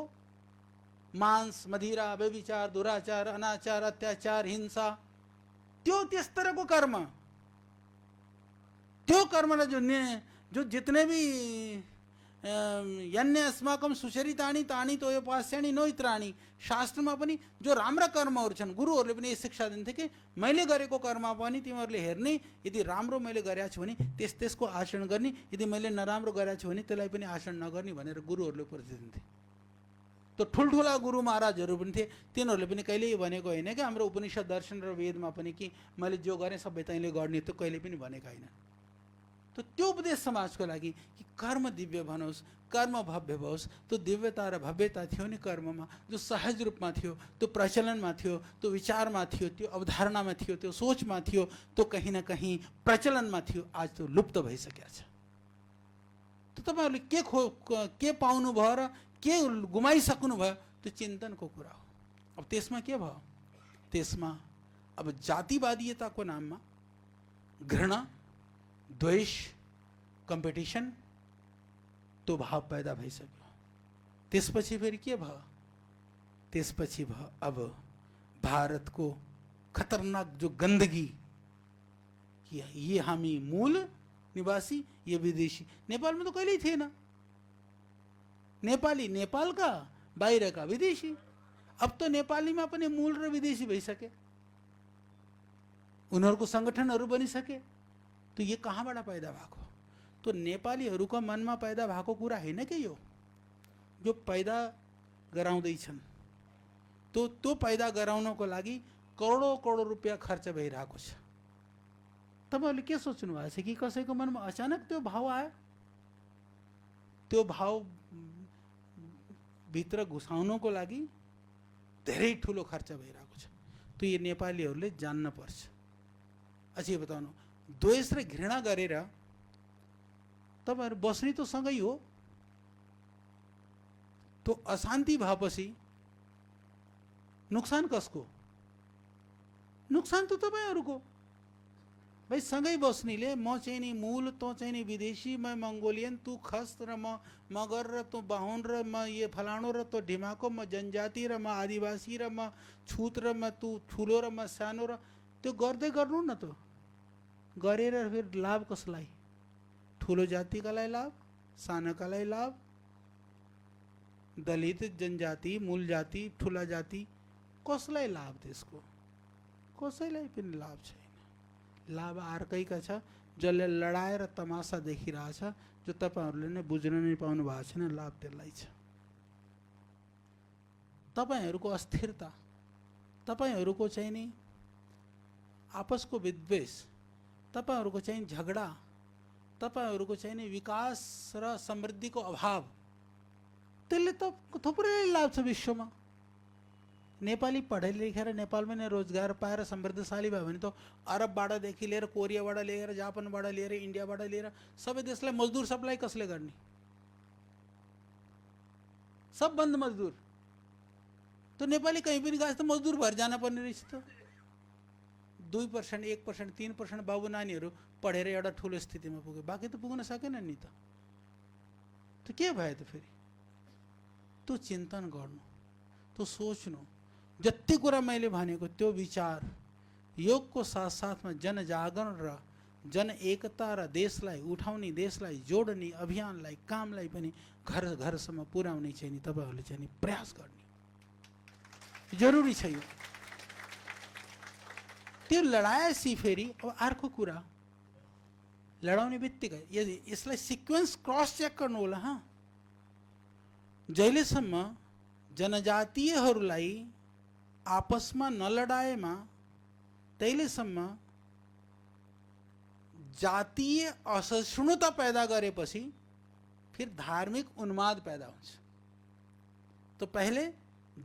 मांस, मदिरा, व्यभिचार, दुराचार, अनाचार, अत्याचार, हिंसा, त्यो त्यस तरहको कर्म। त्यो कर्मलाई जो जितने भी यन्य अस्माकम सुचरितानि तानि तोयोपास्यानि नोइत्राणि, शास्त्रमा पनि जो राम्रा कर्महरू छन्, गुरुहरूले पनि शिक्षा दिन्थे कि मैले गरेको कर्म पनि तिमीहरूले हेर्ने, यदि राम्रो मैले गरेको छु भने त्यसको आचरण गर्ने, यदि मैले नराम्रो गरेको छु भने त्यसलाई पनि आचरण नगर्ने भनेर गुरुहरूले उपदेश दिन्थे। तो ठुल्ठुला गुरु महाराजहरू पनि थिए, तिनीहरूले पनि कहिल्यै भनेको होइन कि हाम्रो उपनिषद दर्शन र वेदमा पनि कि मैले जो गरेँ सबै तैँले गर्ने, त्यो कहिले पनि भनेको होइन। तो त्यो उपदेश समाजको लागि कि कर्म दिव्य बनोस्, कर्म भव्य होस्। त्यो दिव्यता र भव्यता थियो नि कर्ममा, जो सहज रूपमा थियो, त्यो प्रचलनमा थियो, त्यो विचारमा थियो, त्यो अवधारणामा थियो, त्यो सोचमा थियो, त्यो कहीँ न कहीँ प्रचलनमा थियो। आज त्यो लुप्त भइसकेको छ। त तपाईहरुले के पाउनु भयो र के गुमाइसक्नु भयो, त्यो चिन्तनको कुरा हो। अब त्यसमा के भयो, त्यसमा अब जातिवादीयताको नाममा घृणा, द्वेष, कम्पिटिसन, त्यो भाव पैदा भइसक्यो। त्यसपछि फेरि के भयो, त्यसपछि भयो अब भारतको खतरनाक जो गंदगी कि ये हामी मूल निवासी, ये विदेशी। नेपाल में तो कहिल्यै थिएन। नेपाली नेपाल का, बाहिर का विदेशी। अब तो नेपाली में पनि मूल र विदेशी भइसके, उनीहरूको संगठनहरू बनिसके। तो ये कहाँबाट पैदा भएको? तो नेपालीहरूको मनमा पैदा भएको कुरा होइन कि यो, जो पैदा गराउँदैछन्। तो पैदा गराउनको लागि करोडौं करोड रुपियाँ खर्च भइरहेको छ। तपाईहरुले के सोच्नु भएको छ कि कसैको मनमा अचानक त्यो भाव आयो? त्यो भाव भित्र घुसाउनको लागि धेरै ठुलो खर्च भइरहेको छ। तो यो नेपालीहरूले जान्न पर्छ। अझै बताउनु, द्वेष र घृणा गरेर तपाईहरु बस्ने त सँगै हो। तो अशान्ति भएपछि नुकसान कसको? नुकसान तो तपाईहरुको। भाई सँगै बस्नेले म चाहिँ नि मूल, तँ चाहिँ नि विदेशी, म मंगोलियन, तू खस र म मगर र तँ बाहुन र म ये फलाणो र तँ ढिमाको, म जनजाति र म आदिवासी र म छुत र म तू ठुलो र म सानो र त्यो गर्दै गर्नु न। त गरेर फिर लाभ कसलाई? ठुलो जातिकालाई लाभ, सानोकालाई लाभ, दलित, जनजाति, मूल जाति, ठुला जाति, कसलाई लाभ? त्यसको कसैलाई पनि लाभ छैन। लाभ अर्कैका छ, जसले लडाएर तमासा देखिरहेछ, जो तपाईहरुले नै बुझ्न नै पाउनु भएको छैन। लाभ त्यसलाई छ। तपाईहरुको अस्थिरता, तपाईहरुको चाहिँ नि आपसको विद्वेष, तपाईहरुको चाहिँ झगडा, तपाईहरुको चाहिँ नि विकास र समृद्धिको अभाव, त्यसले त थुप्रै लाभ छ विश्वमा। नेपाली पढे लेखेर नेपालमा नै रोजगार पाएर समृद्धशाली भयो भने त अरबबाटदेखि लिएर, कोरियाबाट लिएर, जापानबाट लिएर, इन्डियाबाट लिएर सबै देशलाई मजदुर सप्लाई कसले गर्ने? सब बन्द मजदुर। तो नेपाली कहीं पनि गए त मजदुर भएर जान पर्ने रहेछ। त 2%, 1%, 3% बाबु नानीहरू पढेर एउटा ठुलो स्थितिमा पुग्यो, बाँकी त पुग्न सकेन नि। त के भयो त फेरि? त्यो चिन्तन गर्नु, त्यो सोच्नु। जति कुरा मैले भनेको त्यो विचार, योगको साथसाथमा जनजागरण र जन एकता र देशलाई उठाउने, देशलाई जोड्ने अभियानलाई, कामलाई पनि घर घरसम्म पुर्याउने चाहिँ नि तपाईहरुले चाहिँ नि प्रयास गर्ने जरुरी छ। यो त्यो लडाएपछि फेरि अब अर्को कुरा, लडाउने बित्तिकै यदि यसलाई सिक्वेन्स क्रस चेक गर्नु होला। जहिलेसम्म जनजातीयहरूलाई आपसमा नलडाएमा तहिलेसम्म जातीय असहिष्णुता पैदा गरेपछि फिर धार्मिक उन्माद पैदा हुन्छ। तो पहले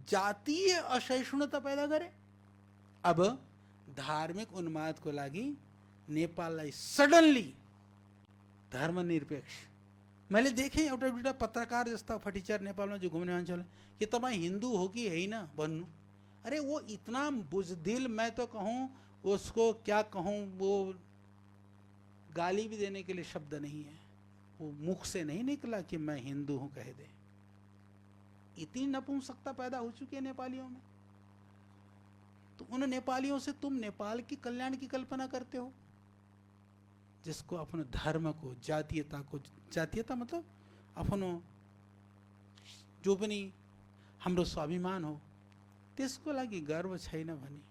जातीय असहिष्णुता पैदा गरे, अब धार्मिक उन्मादको लागि नेपाललाई सडनली धर्मनिरपेक्ष। मैले देखेँ एउटा दुईटा पत्रकार जस्ता फटीचर नेपालमा जो घुम्ने मान्छेले कि तपाईँ हिंदू हो कि होइन भन्नु। अरे वो इतना बुजदिल, मैं तो कहूँ उसको क्या कहूँ, वो गाली भी देने के लिए शब्द नहीं है। वो मुख से नहीं निकला कि मैं हिंदू हूँ कह दे। इतनी नपुंसकता पैदा हो चुकी है नेपालियों में। तो उन नेपालियों से तुम नेपाल की कल्याण की कल्पना करते हो, जिसको अपनो धर्म को, जातीयता को, जातीयता मतलब अपनो जो पनि हाम्रो स्वाभिमान हो, त्यसको लागि गर्व छैन भने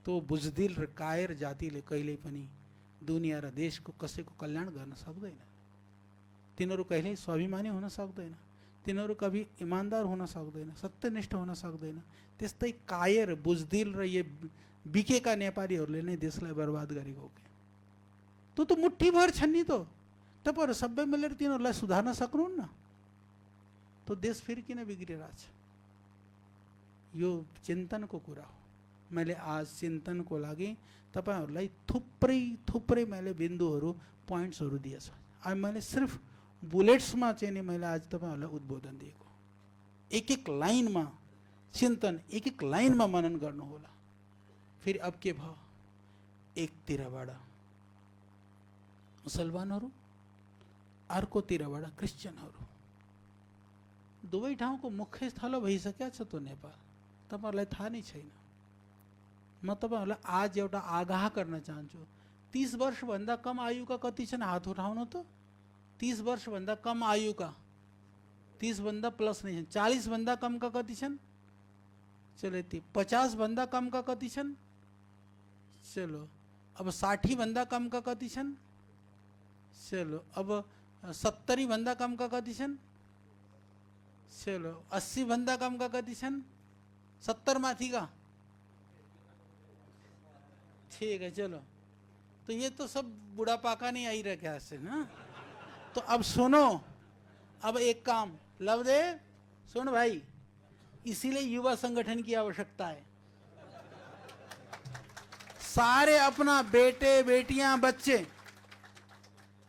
तो बुजदिल र कायर जातिले कहिल्यै पनि दुनिया र देशको कसैको कल्याण गर्न सक्दैन। तिनीहरू कहिल्यै स्वाभिमानी हुन सक्दैन। तिनीहरू कभी ईमानदार हुन सक्दैन, सत्यनिष्ठ हुन सक्दैन। त्यस्तै कायर बुझदिल र ये बिकेका नेपालीहरूले नै देशलाई बर्बाद गरेको हो। त्यो त मुठ्ठीभर छन् नि। त तपाईँहरू सबै मिलेर तिनीहरूलाई सुधार्न सक्नुहुन्न। तो देश फेरि किन बिग्रिरहेछ? यो चिन्तनको कुरा हो। मैले आज चिन्तनको लागि तपाईहरूलाई थुप्रै थुप्रै मैले बिन्दुहरू पोइन्ट्सहरू दिएछ। अब मैले सिर्फ बुलेट्समा चाहिँ नि मैले आज तपाईहरूलाई उद्बोधन दिएको। एक एक लाइनमा चिन्तन, एक एक लाइनमा मनन गर्नु होला। फेरि अब के भयो? एकतिरबाट मुसलमानहरू, अर्कोतिरबाट क्रिश्चियनहरू, दुवै ठाउँको मुख्य स्थल भइसकेको छ त्यो नेपाल। तपाईहरूलाई थाहा नै छैन। म तपाईहरूलाई आज एउटा आगाह गर्न चाहन्छु। 30 वर्षभन्दा कम आयुका कति छन्? हात उठाउनु त। 30 वर्षभन्दा कम आयुका, 30 भन्दा प्लस नै छन्। 40 भन्दा कमका कति छन्? चलो यति। 50 भन्दा कमका कति छन्? चलो अब 60 भन्दा कमका कति छन्? चलो अब 70 भन्दा कमका कति छन्? चलो 80 भन्दा कमका कति छन्? 70 माथि का? ठीक है चलो। तो ये तो सब बुढ़ापा का नहीं आई रखा है ना। तो अब सुनो, अब एक काम लवदेव सुन भाई, इसीलिए युवा संगठन की आवश्यकता है। सारे अपना बेटे बेटियां बच्चे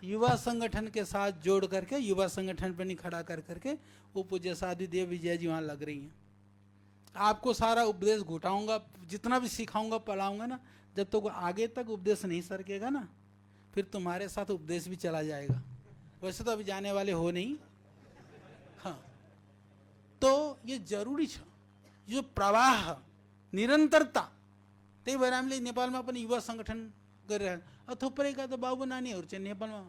युवा संगठन के साथ जोड़ करके, युवा संगठन पर नहीं खड़ा कर करके, वो पूज्य साध्वी देव विजय जी वहाँ लग रही हैं। आपको सारा उपदेश घुटाऊंगा, जितना भी सिखाऊंगा पढ़ाऊंगा ना, जब तक तो आगे तक उपदेश नहीं सरकेगा ना, फिर तुम्हारे साथ उपदेश भी चला जाएगा। वैसे तो अभी जाने वाले हो नहीं। हाँ, तो ये जरूरी छ, यो प्रवाह निरन्तरता। त्यही भएर हामीले नेपालमा पनि युवा संगठन गरिरहेको। थुप्रैका त बाबु नानीहरू चाहिँ नेपालमा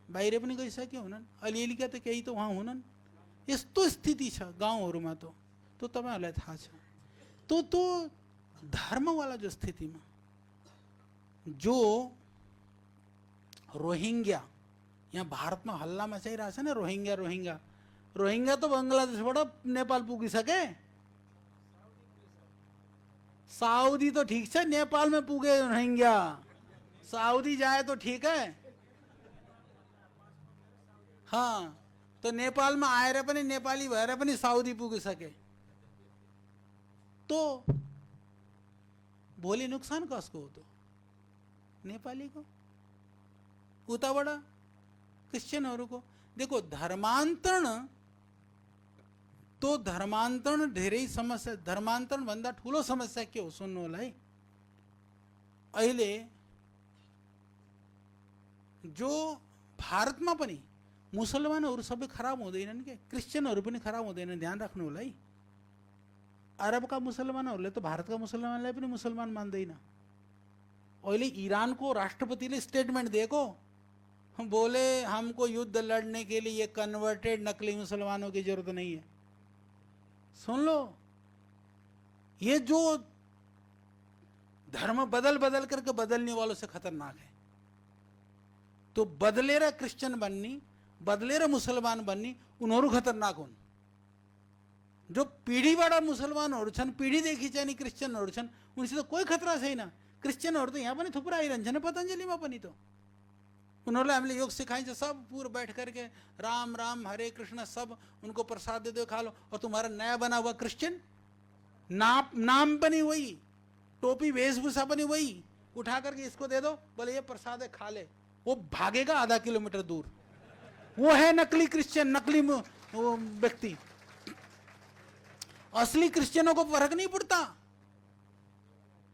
बाहिर पनि गइसक्यो हुनन्, अलिअलिका त केही त उहाँ हुनन्। यस्तो स्थिति छ गाउँहरूमा। त त्यो तपाईहरूलाई थाहा छ। तो धर्मवाला जो स्थितिमा जो रोहिंग्या यहाँ भारतमा हल्लामा चाहिँ रहेछ नि, रोहिंग्या रोहिंग्या रोहिंग्या त बङ्गलादेशबाट नेपाल पुगिसके। साउदी तो ठीक है, नेपाल में पुगे रोहिंग्या। सऊदी जाए तो ठीक है। हाँ, तो नेपाल में आएर पनि नेपाली भएर पनि साउदी पुगिसके। तो भोलि नुकसान कसको हो? तो नेपाली को, उताबाट क्रिश्चियनहरूको। देखो धर्मान्तरण, तो धर्मान्तरण धेरै समस्या, धर्मान्तरण भन्दा ठुलो समस्या के हो सुन्नु होला है। अहिले जो भारतमा पनि मुसलमानहरू सबै खराब हुँदैनन् के, क्रिश्चियनहरू पनि खराब हुँदैनन्, ध्यान राख्नु होला है। अरबका मुसलमानहरूले त भारतका मुसलमानलाई पनि मुसलमान मान्दैन। अहिले ईरानको राष्ट्रपतिले स्टेटमेंट दिएको, बोले हमको युद्ध लड़ने के लिए कन्वर्टेड नकली मुसलमानों की जरूरत नहीं है। सुन लो, ये जो धर्म बदल बदल करके बदलने वालों से खतरनाक है। तो बदलेर क्रिश्चियन बन्नी, बदलेर मुसलमान बन्नी, उनीहरू खतरनाक हुन्। जो पीढ़ीबाट मुसलमानहरू छन्, पीढ़ीदेखि चाहिँ नि क्रिश्चियनहरू छन्, उनीसित कोही खतरा छैन। क्रिश्चियनहरू त यहाँ पनि थुप्रै आइरहन्छन् पतञ्जलिमा पनि। तो उन्होंने हमने योग सिखाई, सब पूरा बैठ करके राम राम हरे कृष्ण सब उनको प्रसाद दे दो, खा लो। और तुम्हारा नया बना हुआ क्रिश्चियन, नाम बनी वही, टोपी वेशभूषा बनी वही, उठा करके इसको दे दो, बोले ये प्रसाद है खा ले। वो भागेगा आधा किलोमीटर दूर। वो है नकली क्रिश्चियन, नकली व्यक्ति। असली क्रिश्चियनों को फर्क नहीं पड़ता,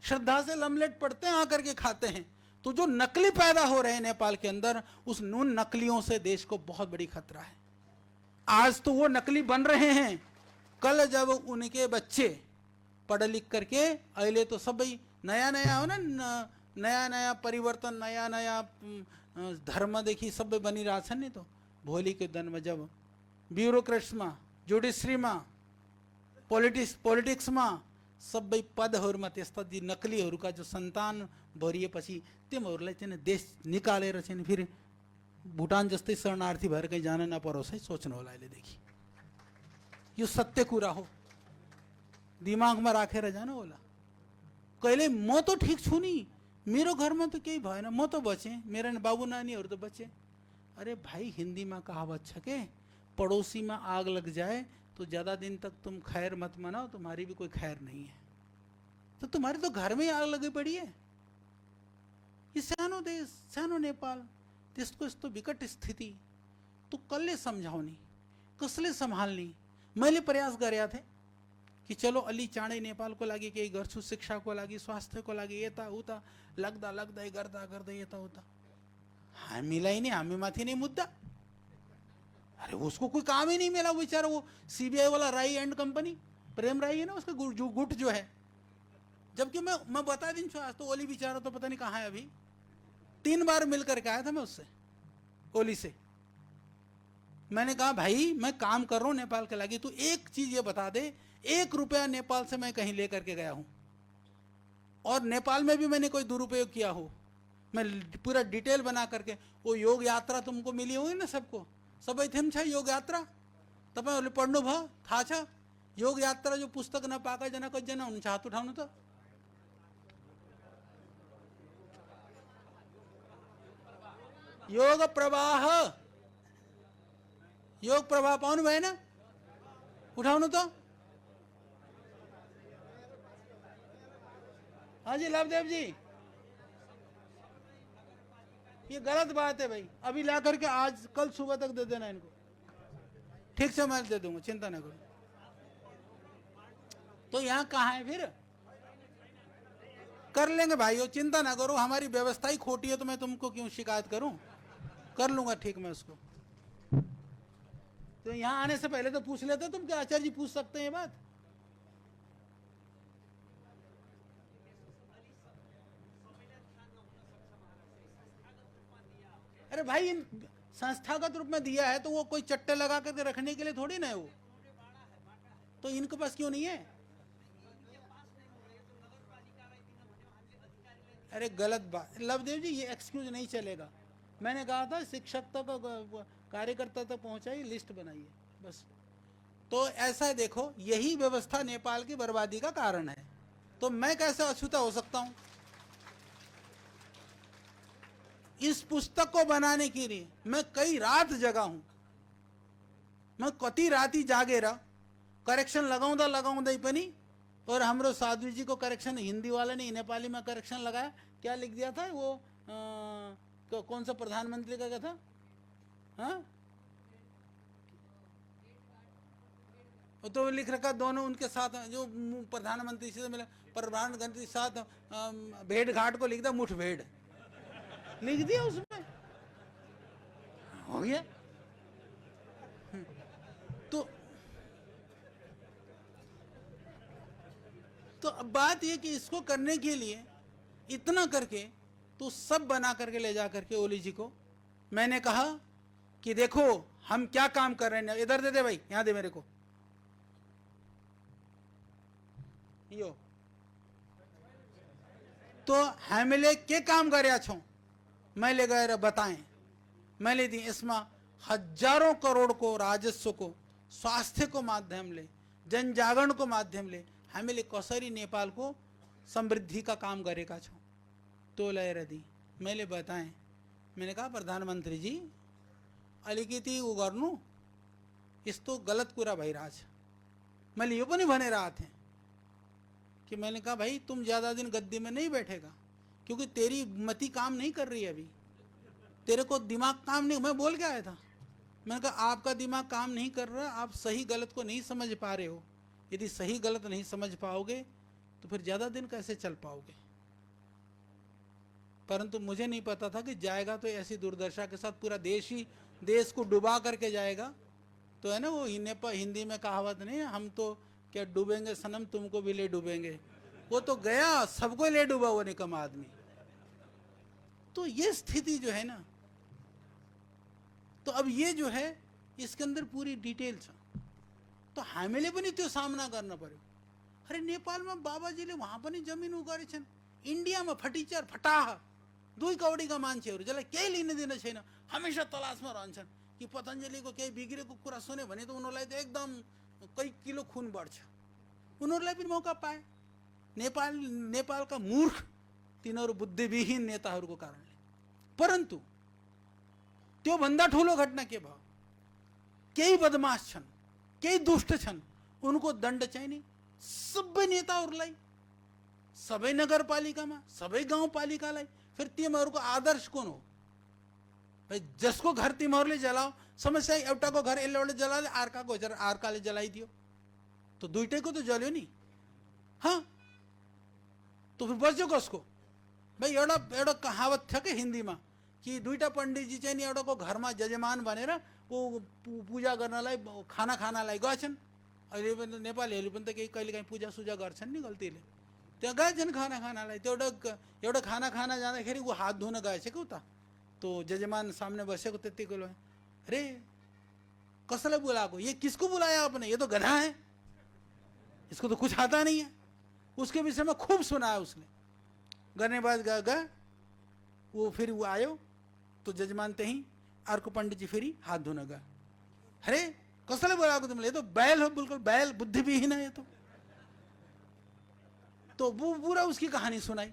श्रद्धा से लमलेट पड़ते हैं, आकर के खाते हैं। तो जो नकली पैदा हो रहे हैं नेपाल के अंदर, उस नून नकलियों से देश को बहुत बड़ी खतरा है। आज तो वो नकली बन रहे हैं, कल जब उनके बच्चे पढ़ लिख करके, अहिले तो सबै नया नया हो ना, नया नया परिवर्तन, नया नया धर्मदेखि सबै बनिरहेछन् नि। तो भोलिको दिनमा जब ब्युरोक्रेट्समा, जुडिसरीमा, पोलिटिक्समा सबै पदहरूमा त्यस्ता ती नकलीहरूका जो सन्तान भरिएपछि तिमीहरूलाई चाहिँ देश निकालेर चाहिँ फेरि भूटान जस्ते शरणार्थी भएर कहीं जान नपरोस् है, सोच्नु होला अहिले देखि। यो सत्य कुरा हो, दिमागमा राखेर जानु होला। कहिले म त ठिक छु नि, मेरो घरमा त केही भएन, म त बचेँ, मेरा बाबु नानीहरू त बचे। अरे भाई, हिंदी में कहावत छ के, पड़ोसी में आग लग जाए तो ज़्यादा दिन तक तुम खैर मत मनाओ, तुम्हारी भी कोई खैर नहीं है। तो तुम्हारी तो घर में ही आग लगी पड़ी है। ये सानो देश, सानो नेपाल, त्यसको यस्तो विकट स्थिति तो कसले सम्झाउने, कसले सम्हाल्ने। मैले प्रयास गरेका थिएँ कि चलो अलि चाँडै नेपालको लागि केही गर्छु, शिक्षाको लागि, स्वास्थ्यको लागि, यता उता लाग्दा लाग्दै गर्दा गर्दै यता उता। हामीलाई नै, हामीमाथि नै मुद्दा। अरे उसको कोई काम ही नहीं मिला, वो बेचारा, वो सीबीआई वाला राई एंड कंपनी, प्रेम राई है ना, उसका गुट जो है। जबकि मैं बता दिन आज तो ओली बेचारा तो पता नहीं कहाँ है अभी। 3 बार मिलकर के आया था मैं उससे, ओली से। मैंने कहा भाई मैं काम कर रहा हूँ नेपाल के लागी, तू एक चीज ये बता दे, 1 रुपया नेपाल से मैं कहीं लेकर के गया हूँ और नेपाल में भी मैंने कोई दुरुपयोग किया हो, मैं पूरा डिटेल बना करके। वो योग यात्रा तुमको मिली होगी ना सबको, सबै थिएन छ योग यात्रा, तपाईहरुले पढ्नु भयो, थाहा छ? योग यात्रा जो पुस्तक नपाएका जना कतिजना हुनुहुन्छ, हात उठाउनु त। योग प्रवाह, योग प्रवाह पाउनु भएन? उठाउनु त। हाजी लाभदेव जी, ये गलत बात है भाई, अभी ला करके आज कल सुबह तक दे देना इनको। ठीक से मैं दे दूंगा, चिंता ना करो। तो यहाँ कहाँ है फिर? कर लेंगे भाइयों, चिंता ना करो, हमारी व्यवस्था ही खोटी है तो मैं तुमको क्यों शिकायत करूं, कर लूंगा ठीक मैं उसको। तो यहाँ आने से पहले तो पूछ लेते तुम, क्या आचार्य जी पूछ सकते हैं ये बात? अरे भाई, संस्थागत रूप में दिया है तो वो कोई चट्टे लगा करके रखने के लिए थोड़ी ना है वो, तो इनके पास क्यों नहीं है? अरे गलत बात लवदेव जी, ये एक्सक्यूज नहीं चलेगा। मैंने कहा था शिक्षक तक, कार्यकर्ता तक पहुंचाइए, लिस्ट बनाइए बस। तो ऐसा है, देखो यही व्यवस्था नेपाल की बर्बादी का कारण है, तो मैं कैसे अछूता हो सकता हूं? इस पुस्तक को बनाने के लिए मैं कई रात जगा हूं, मैं कति राती जागेर करेक्शन लगाउँदा लगाउँदै पनि, और हमरो साधु जी को करेक्शन हिंदी वाले ने नेपाली में करेक्शन लगाया। क्या लिख दिया था वो, कौन सा प्रधानमंत्री का क्या था? हाँ, तो लिख रखा दोनों उनके साथ, जो प्रधानमंत्री से मिले, प्रधानमंत्री के साथ भेड़ घाट को लिख दिया मुठ भेड़, लिख दिया उसमें, हो गया। तो अब बात ये कि इसको करने के लिए इतना करके तो सब बना करके ले जा करके ओली जी को मैंने कहा कि देखो हम क्या काम कर रहे हैं, इधर दे दे भाई, यहां दे मेरे को यो। तो हामीले के काम गरे छौं, मैले गएर बताएं, मैले दी इसमें हजारों करोड़ को राजस्व को स्वास्थ्य को माध्यमले, जनजागरण को माध्यमले हामीले कसरी नेपाल को समृद्धि का काम गरेका छौं, तो ल्याएर दी। मैले बताएं, मैंने कहा प्रधानमंत्री जी अलिकति उ गर्नु, यस्तो गलत कुरा भइरहेछ। मैले यो पनि भनेर आएको थिएँ कि मैंने कहा भाई तुम ज़्यादा दिन गद्दी में नहीं बैठेगा, क्योंकि तेरी मति काम नहीं कर रही है अभी, तेरे को दिमाग काम नहीं। मैं बोल के आया था, मैंने कहा आपका दिमाग काम नहीं कर रहा, आप सही गलत को नहीं समझ पा रहे हो। यदि सही गलत नहीं समझ पाओगे तो फिर ज़्यादा दिन कैसे चल पाओगे। परंतु मुझे नहीं पता था कि जाएगा तो ऐसी दुर्दशा के साथ पूरा देश ही, देश को डुबा करके जाएगा। तो है ना वो हिंदी में कहावत नहीं है, हम तो क्या डूबेंगे सनम तुमको भी ले डूबेंगे। वो तो गया, सबको ले डूबा वो निकम आदमी। तो ये स्थिति जो है ना, तो अब ये जो है इसके अंदर पूरी डिटेल छ। तो हामीले पनि त्यो सामना गर्न पर्यो। अरे नेपाल में बाबाजीले वहाँ पनि जमीन उगारे छन्, इंडिया में फटीचर फटाह दुई कौडीका मान्छेहरू जसलाई केही लिन दिन छैन हमेसा तलासमा रहन्छन् कि पतञ्जलिको केही बिग्रेको कुरा सुन्यो भने त उनीहरूलाई त एकदम कई किलो खुन बढ्छ। उनीहरूलाई पनि मौका पाए। नेपालका मूर्ख तिनीहरू बुद्धिविहीन नेताहरूको कारणले। परन्तु त्योभन्दा ठुलो घटना के भयो, केही बदमाश छन्, केही दुष्ट छन्, उनको दण्ड चाहिने सबै नेताहरूलाई, सबै नगरपालिकामा, सबै गाउँपालिकालाई। फिर तिमीहरूको आदर्श कौन हो भाई? जसको घर तिमीहरूले जलाओ, समस्या एउटाको घर यसले जलाले अर्काको घर अर्काले जलाइदियो तो दुईटैको तो जल्यो नि। हाँ, तो फिर बच्यो कसको भाई? एउटा कहावत छ के हिन्दीमा कि दुईटा पण्डितजी चाहिँ नि एउटाको घरमा जजमान भनेर वो पूजा गर्नलाई खाना खानलाई गएछन्। अहिले पनि नेपालीहरूले पनि त केही कहिलेकाहीँ पूजा सुजा गर्छन् नि गल्तीले, त्यहाँ गएछन् खाना खानलाई। त्यो एउटा खाना खाना जाँदाखेरि वो हात धुन गएछ कि उता, तो जजमान सामने बसेको त्यतिको अरे कसलाई बुलाएको, ये किसको बुलाया आपने, ये तो गधा है, इसको तो कुछ आता नहीं है। उसके विषय में खूब सुनाया उसने। करने बाद गया वो, फिर वो आयो तो जजमान त्यही अर्को पण्डितजी फेरि हात धुन गए। अरे कसलाई बोलाएको तिमीले, ये तो बैल हो, बिल्कुल बैल, बुद्धिविहीन है ये तो वो पूरा उसकी कहानी सुनाई।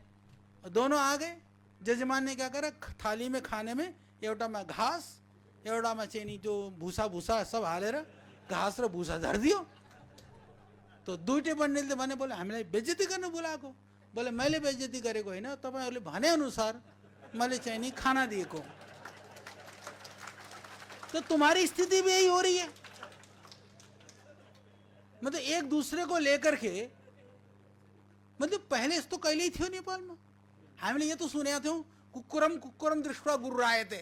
दोनों आ गए। जजमान ने क्या करा, थाली में खाने में एउटामा घाँस एउटामा चाहिँ नि जो भूसा भूसा सब हालेर घाँस र भूसा झरिदियो। तो दुईटै पण्डितले भने बोले हामीलाई बेइज्जती गर्न बोलाएको। बोले मैले बेइज्जती गरेको होइन, तपाईहरुले भने अनुसार मैले चाहिँ नि खाना दिएको। तो तुम्हारी स्थिति भी यही हो रही है। मतलब एक दूसरे को लेकर के, मतलब पहले यस्तो कहिल्यै थियो नेपालमा। हामीले यो त सुनेका थियौं, कुकुरम दृष्ट्वा गुर्राएते,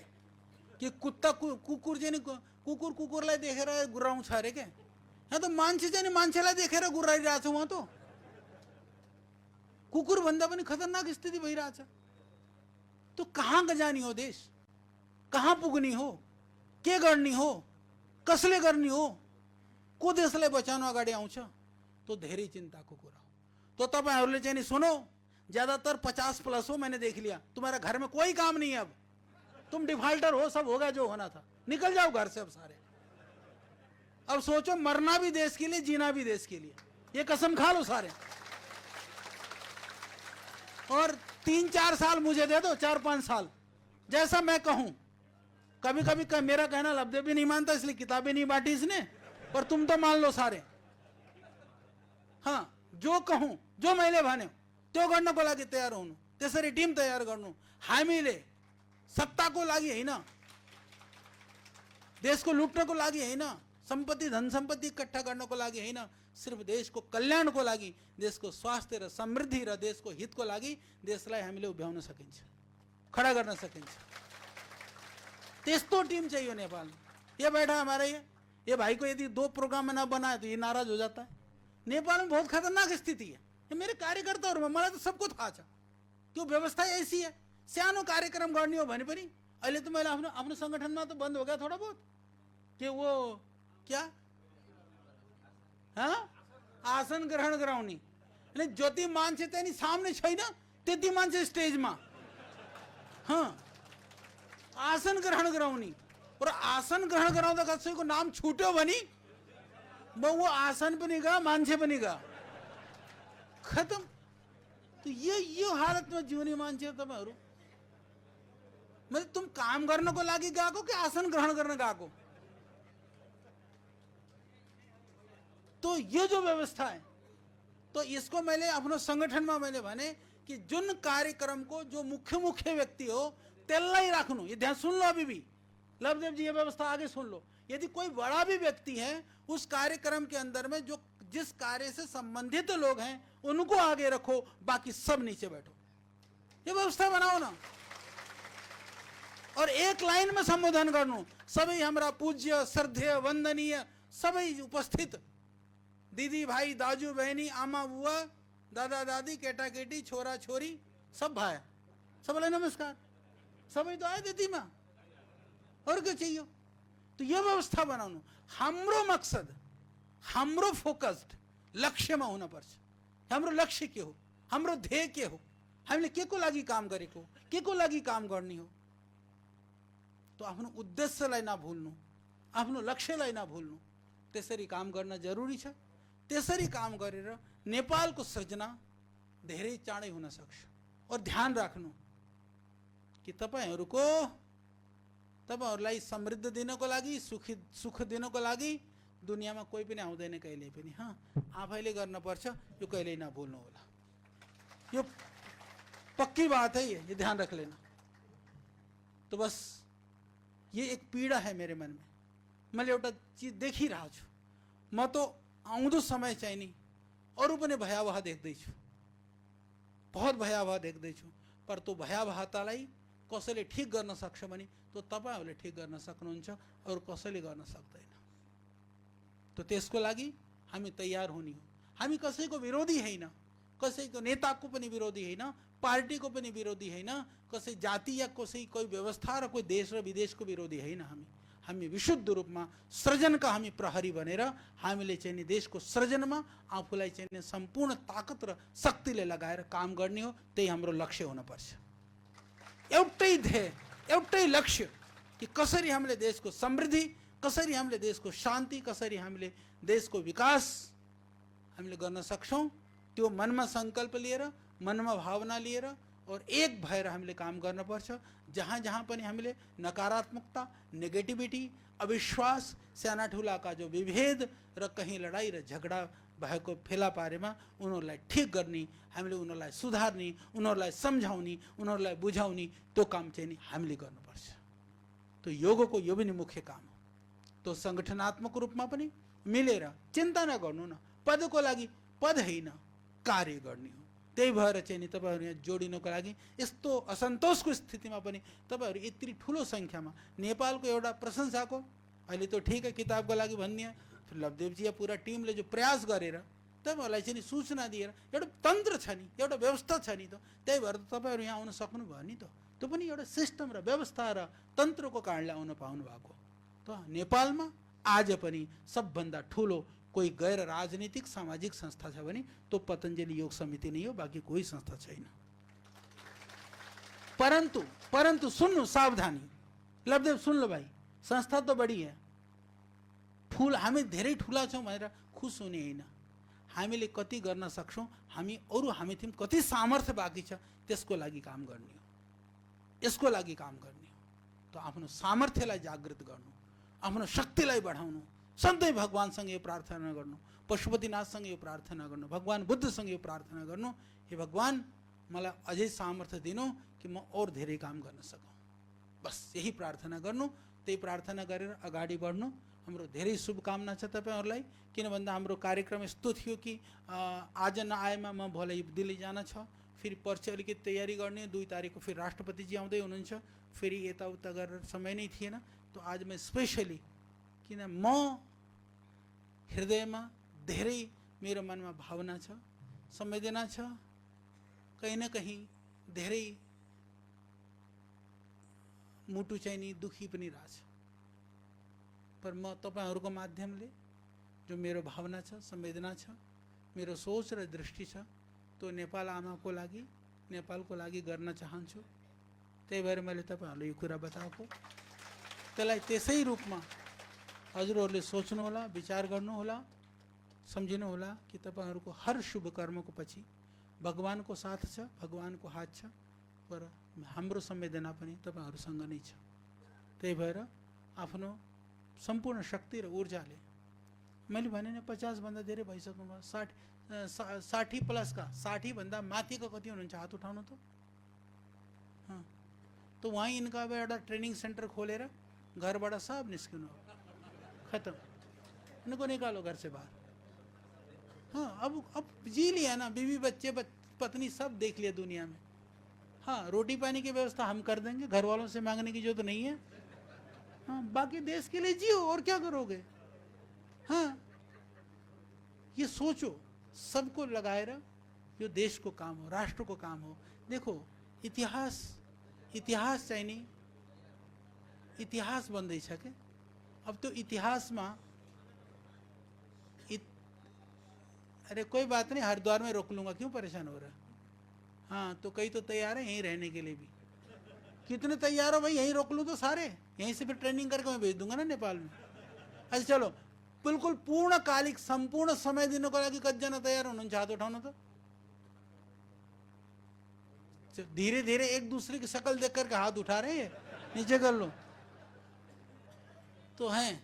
कि कुत्ता कुकुर चाहिँ नि कुकुरलाई देखेर गुर्राउँछ अरे के। यहाँ त मान्छे चाहिँ नि मान्छेलाई देखेर गुर्राइरहेछ। उहाँ त कुकुर भन्दा पनि खतरनाक स्थिति भइरहेछ। तो कहाँ जाने हो देश, कहाँ पुग्ने हो, के गर्ने हो, कसले गर्ने हो, को देशलाई बचाउन अगाडि आउँछ, तो धेरै चिन्ताको कुरा हो। तो तपाईहरुले चाहिँ नि सुनो, ज्यादातर 50+ हो, मैंने देख लिया, तुम्हारा घर में कोई काम नहीं है, अब तुम डिफॉल्टर हो, सब होगा जो होना था, निकल जाओ घर से अब सारे। अब सोचो मरना भी देश के लिए, जीना भी देश के लिए, ये कसम खा लो सारे। और 3-4 साल मुझे दे दो, 4-5 साल, जैसा मैं कहूं। कभी कभी मेरा कहना लबदेव भी नहीं मानता, इसलिए किताबें नहीं बांटी इसने, पर तुम तो मान लो सारे। हाँ, जो कहूं, जो मैले भन्यो त्यो गर्नको लागि तयार हुनु, त्यसरी टिम तयार गर्नु। हामीले सत्ताको लागि हैन, देशको लुट्नको लागि हैन, सम्पत्ति धन सम्पत्ति इकट्ठा गर्नको लागि हैन, सिर्फ देशको कल्याणको लागि, देशको स्वास्थ्य र समृद्धि र देशको हितको लागि देशलाई हामीले उभ्याउन सकिन्छ, खडा गर्न सकिन्छ। त्यस्तो टीम चाहिए नेपाल में। ये बैठा हमारे ये भाई को यदि 2 प्रोग्राम में ना बनाए तो ये नाराज हो जाता है। नेपाल में बहुत खतरनाक स्थिति है। ये मेरे कार्यकर्ताहरुमा मलाई त सबको थाहा छ, त्यो व्यवस्था ऐसी है। सानो कार्यक्रम गर्ने हो भने पनि अहिले त मैले आफ्नो संगठनमा त बन्द हो गया थोड़ा बहुत, कि वो क्या हाँ आसन ग्रहण गराउने, अनि जति मान्छे चाहिँ नि सामने छैन त्यति मान्छे स्टेजमा हाँ आसन ग्रहण गराउने। और आसन ग्रहण गराउँदा कसैको नाम छुट्यो भने वो आसन पनि गयो, मान्छे पनि गयो, खत्म। तो यो हालतमा जिउने मान्छे तपाईहरु, मतलब तुम काम गर्नको लागि गएको कि आसन ग्रहण गर्न गएको? तो ये जो व्यवस्था है, तो इसको मैंने अपने संगठन में मैंने भने कि जुन कार्यक्रम को जो मुख्य व्यक्ति हो त्यसलाई राख्नु। ये ध्यान सुन लो, अभी भी लवदेव जी ये व्यवस्था आगे सुन लो। यदि कोई बड़ा भी व्यक्ति है उस कार्यक्रम के अंदर में, जो जिस कार्य से संबंधित लोग हैं उनको आगे रखो, बाकी सब नीचे बैठो। ये व्यवस्था बनाओ ना, और एक लाइन में संबोधन गर्नु। सबै हाम्रा पूज्य श्रद्धेय वंदनीय सबै उपस्थित दीदी भाई दाजू बहनी आमा बुआ दादा दादी केटा केटी छोरा छोरी सब भाई सबलाई नमस्कार। सबै तो आए त्यतिमा, और के चाहिए? तो ये व्यवस्था बनाउनु। हाम्रो मकसद, हाम्रो फोकस्ड लक्ष्यमा हुन पर्छ। हाम्रो लक्ष्य के हो, हाम्रो ध्येय के हो, हामीले के को लागि काम गरेको, के को लागि काम गर्ने हो। तो आफ्नो उद्देश्यलाई नभुल्नु, आफ्नो लक्ष्यलाई नभुल्नु, त्यसरी काम गर्न जरुरी छ। त्यसरी काम गरेर नेपालको सृजना धेरै चाँडै हुन सक्छ। और ध्यान राख्नु कि तपाईहरुलाई समृद्ध दिनको लागि, सुख दिनको लागि दुनियामा कोही पनि आउँदैन कहिले पनि। हाँ, आफैले गर्न पर्छ, यो कहिल्यै नभुल्नु होला। यो पक्की बात है, ये ध्यान रख लेना। तो बस ये एक पीड़ा है मेरे मन में। मैले एउटा चीज देखिरहेको छु। म तो आउँदो समय चाहिँ नि अरू पनि भयावह देख्दैछु, बहुत भयावह देख्दैछु। पर त्यो भयावहतालाई कसैले ठिक गर्न सक्छ भने तो तपाईहरुले ठिक गर्न सक्नुहुन्छ, अरू कसैले गर्न सक्दैन। तो त्यसको लागि हामी तयार हुने हो। हामी कसैको विरोधी हैन, कसैको नेताको पनि विरोधी हैन, पार्टीको पनि विरोधी हैन, कसै जाति या कोही व्यवस्था र कोही देश र विदेशको विरोधी हैन। हामी विशुद्ध रूपमा सृजनका हामी प्रहरी बनेर हामीले चाहिँ नि देशको सृजनमा आफूलाई चाहिँ नि सम्पूर्ण ताकत र शक्तिले लगाएर काम गर्ने हो। त्यही हाम्रो लक्ष्य हुनुपर्छ। एउटै ध्येय, एउटै लक्ष्य कि कसरी हामीले देशको समृद्धि, कसरी हामीले देशको शान्ति, कसरी हामीले देशको विकास हामीले गर्न सक्छौं, त्यो मनमा संकल्प लिएर, मनमा भावना लिएर और एक भएर हामीले काम गर्न पर्छ। जहाँ जहाँ पनि हामीले नकारात्मकता, नेगेटिभिटी, अविश्वास, साना ठुलाका जो विभेद र कहीं लडाई र झगडा भएको फेला पारेमा उनीहरूलाई ठिक गर्ने, हामीले उनीहरूलाई सुधार्ने, उनीहरूलाई सम्झाउने, उनीहरूलाई बुझाउने, त्यो काम चाहिँ नि हामीले गर्नुपर्छ। तो योगको यो पनि मुख्य काम हो। तो संगठनात्मक रूपमा पनि मिलेर चिन्ता नगर्नु न, पदको लागि पद हैन, कार्य गर्ने हो। त्यही भएर चाहिँ नि तपाईहरु यहाँ जोडिनको लागि यस्तो असन्तोषको स्थितिमा पनि तपाईहरु यति ठूलो संख्यामा नेपालको एउटा प्रशंसाको, अहिले तो ठीक है किताबको लागि भन्ने लवदेवजी या पूरा टिमले जो प्रयास गरेर तपाईहरुलाई चाहिँ नि सूचना दिएर एउटा तन्त्र छ नि, एउटा व्यवस्था छ नि, त त्यही भएर तपाईहरु यहाँ आउन सक्नु भयो नि। त त्यो पनि एउटा सिस्टम र व्यवस्था र तन्त्रको कारणले आउन पाउनु भएको। त नेपालमा आज पनि सबभन्दा ठूलो कोही गैर राजनीतिक सामाजिक संस्था छ भने तो पतंजलि योग समिति नहीं हो, बाकी कोई संस्था छैन। परंतु सुन्नु, सावधानी, लवदेव सुन लो भाई, संस्था तो बड़ी है, फूल हामी धेरै ठूला छौं भनेर खुश हुने हैन। हामीले कति गर्न सक्छौं, हामी अरु हामीथिम कति सामर्थ्य बाँकी छ त्यसको लागि काम गर्ने हो, यसको लागि काम गर्ने हो। तो आफ्नो सामर्थ्यलाई जागृत गर्नु, आफ्नो शक्तिलाई बढाउनु, सधैँ भगवानसँग यो प्रार्थना गर्नु, पशुपतिनाथसँग यो प्रार्थना गर्नु, भगवान बुद्धसँग यो प्रार्थना गर्नु, हे भगवान मलाई अझै सामर्थ्य दिनु कि म और धेरै काम गर्न सकौं। बस यही प्रार्थना गर्नु। त्यही प्रार्थना गरेर अगाडि बढ्नु। हाम्रो धेरै शुभकामना छ तपाईहरुलाई। किन भन्दा हाम्रो कार्यक्रम यस्तो थियो कि आज नआएमा म भोलि दिल्ली जान छ, फेरि पर्सि अलिकति तयारी गर्ने, 2 तारिक को फेरि राष्ट्रपतिजी आउँदै हुनुहुन्छ, फेरि यताउता गरेर समय नै थिएन। तो आज मैं स्पेशली किन म हृदयमा धेरै मेरो मनमा भावना छ, संवेदना छ, कहीं न कहीं धेरै मुटु चाहिँ नि दुखी पनि रहेछ। पर म तपाईहरुको माध्यमले जो मेरो भावना छ, संवेदना छ, मेरो सोच र दृष्टि छ, तो नेपाल आमाको लागि, नेपालको लागि गर्न चाहन्छु। त्यही भएर मैले तपाईहरुलाई यो कुरा बताएको। त्यसलाई त्यसै रूपमा हजुरहरूले सोच्नु होला, विचार गर्नु होला, सम्झिनु होला कि तपाईहरुको हर शुभ कर्मको पछि भगवानको साथ छ, भगवानको हात छ, पर हाम्रो संवेदना पनि तपाईहरुसँग नै छ। त्यही भएर आफ्नो सम्पूर्ण शक्ति र ऊर्जाले, मैले भने नि 50 भन्दा धेरै भइसक्नु भयो, 60 प्लस का, 60 भन्दा माथिको कति हुनुहुन्छ हात उठाउनु त। हाँ, तो वहीं इनका एउटा ट्रेनिङ सेन्टर खोलेर घरबाट सब निस्किनु, खत्म, इनको निकालो घर से बाहर। हाँ, अब जी लिया ना, बीवी बच्चे पत्नी सब देख लिया दुनिया में। हाँ, रोटी पानी की व्यवस्था हम कर देंगे, घर वालों से मांगने की जरूरत नहीं है। हाँ, बाकी देश के लिए जियो, और क्या करोगे। हाँ, ये सोचो, सबको लगाएर यो देश को काम हो, राष्ट्र को काम हो। देखो इतिहास चाहिँ नि इतिहास बन्दैछ के। अब तो इतिहास में अरे कोई बात नहीं, हरिद्वार में रोक लूंगा, क्यों परेशान हो रहा। हाँ, तो कई तो तैयार है यहीं रहने के लिए भी। कितने तैयार हो भाई, यहीं रोक लूँ तो सारे, यहीं से फिर ट्रेनिंग करके मैं भेज दूंगा ना नेपाल में। अच्छा चलो, बिल्कुल पूर्णकालिक संपूर्ण समय दिनको लागि कतिजना तयार हुनुहुन्छ हात उठाउनु त। धीरे धीरे एक दूसरे की शक्ल देख करके हाथ उठा रहे हैं, नीचे कर लो तो हैं।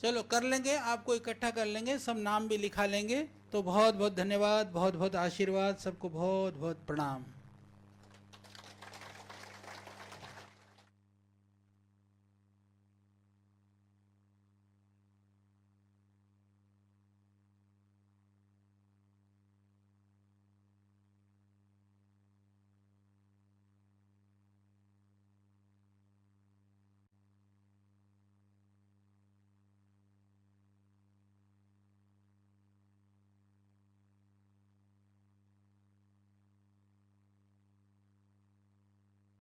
चलो कर लेंगे, आपको इकट्ठा कर लेंगे, सब नाम भी लिखा लेंगे। तो बहुत बहुत धन्यवाद, बहुत बहुत आशीर्वाद, सबको बहुत बहुत प्रणाम।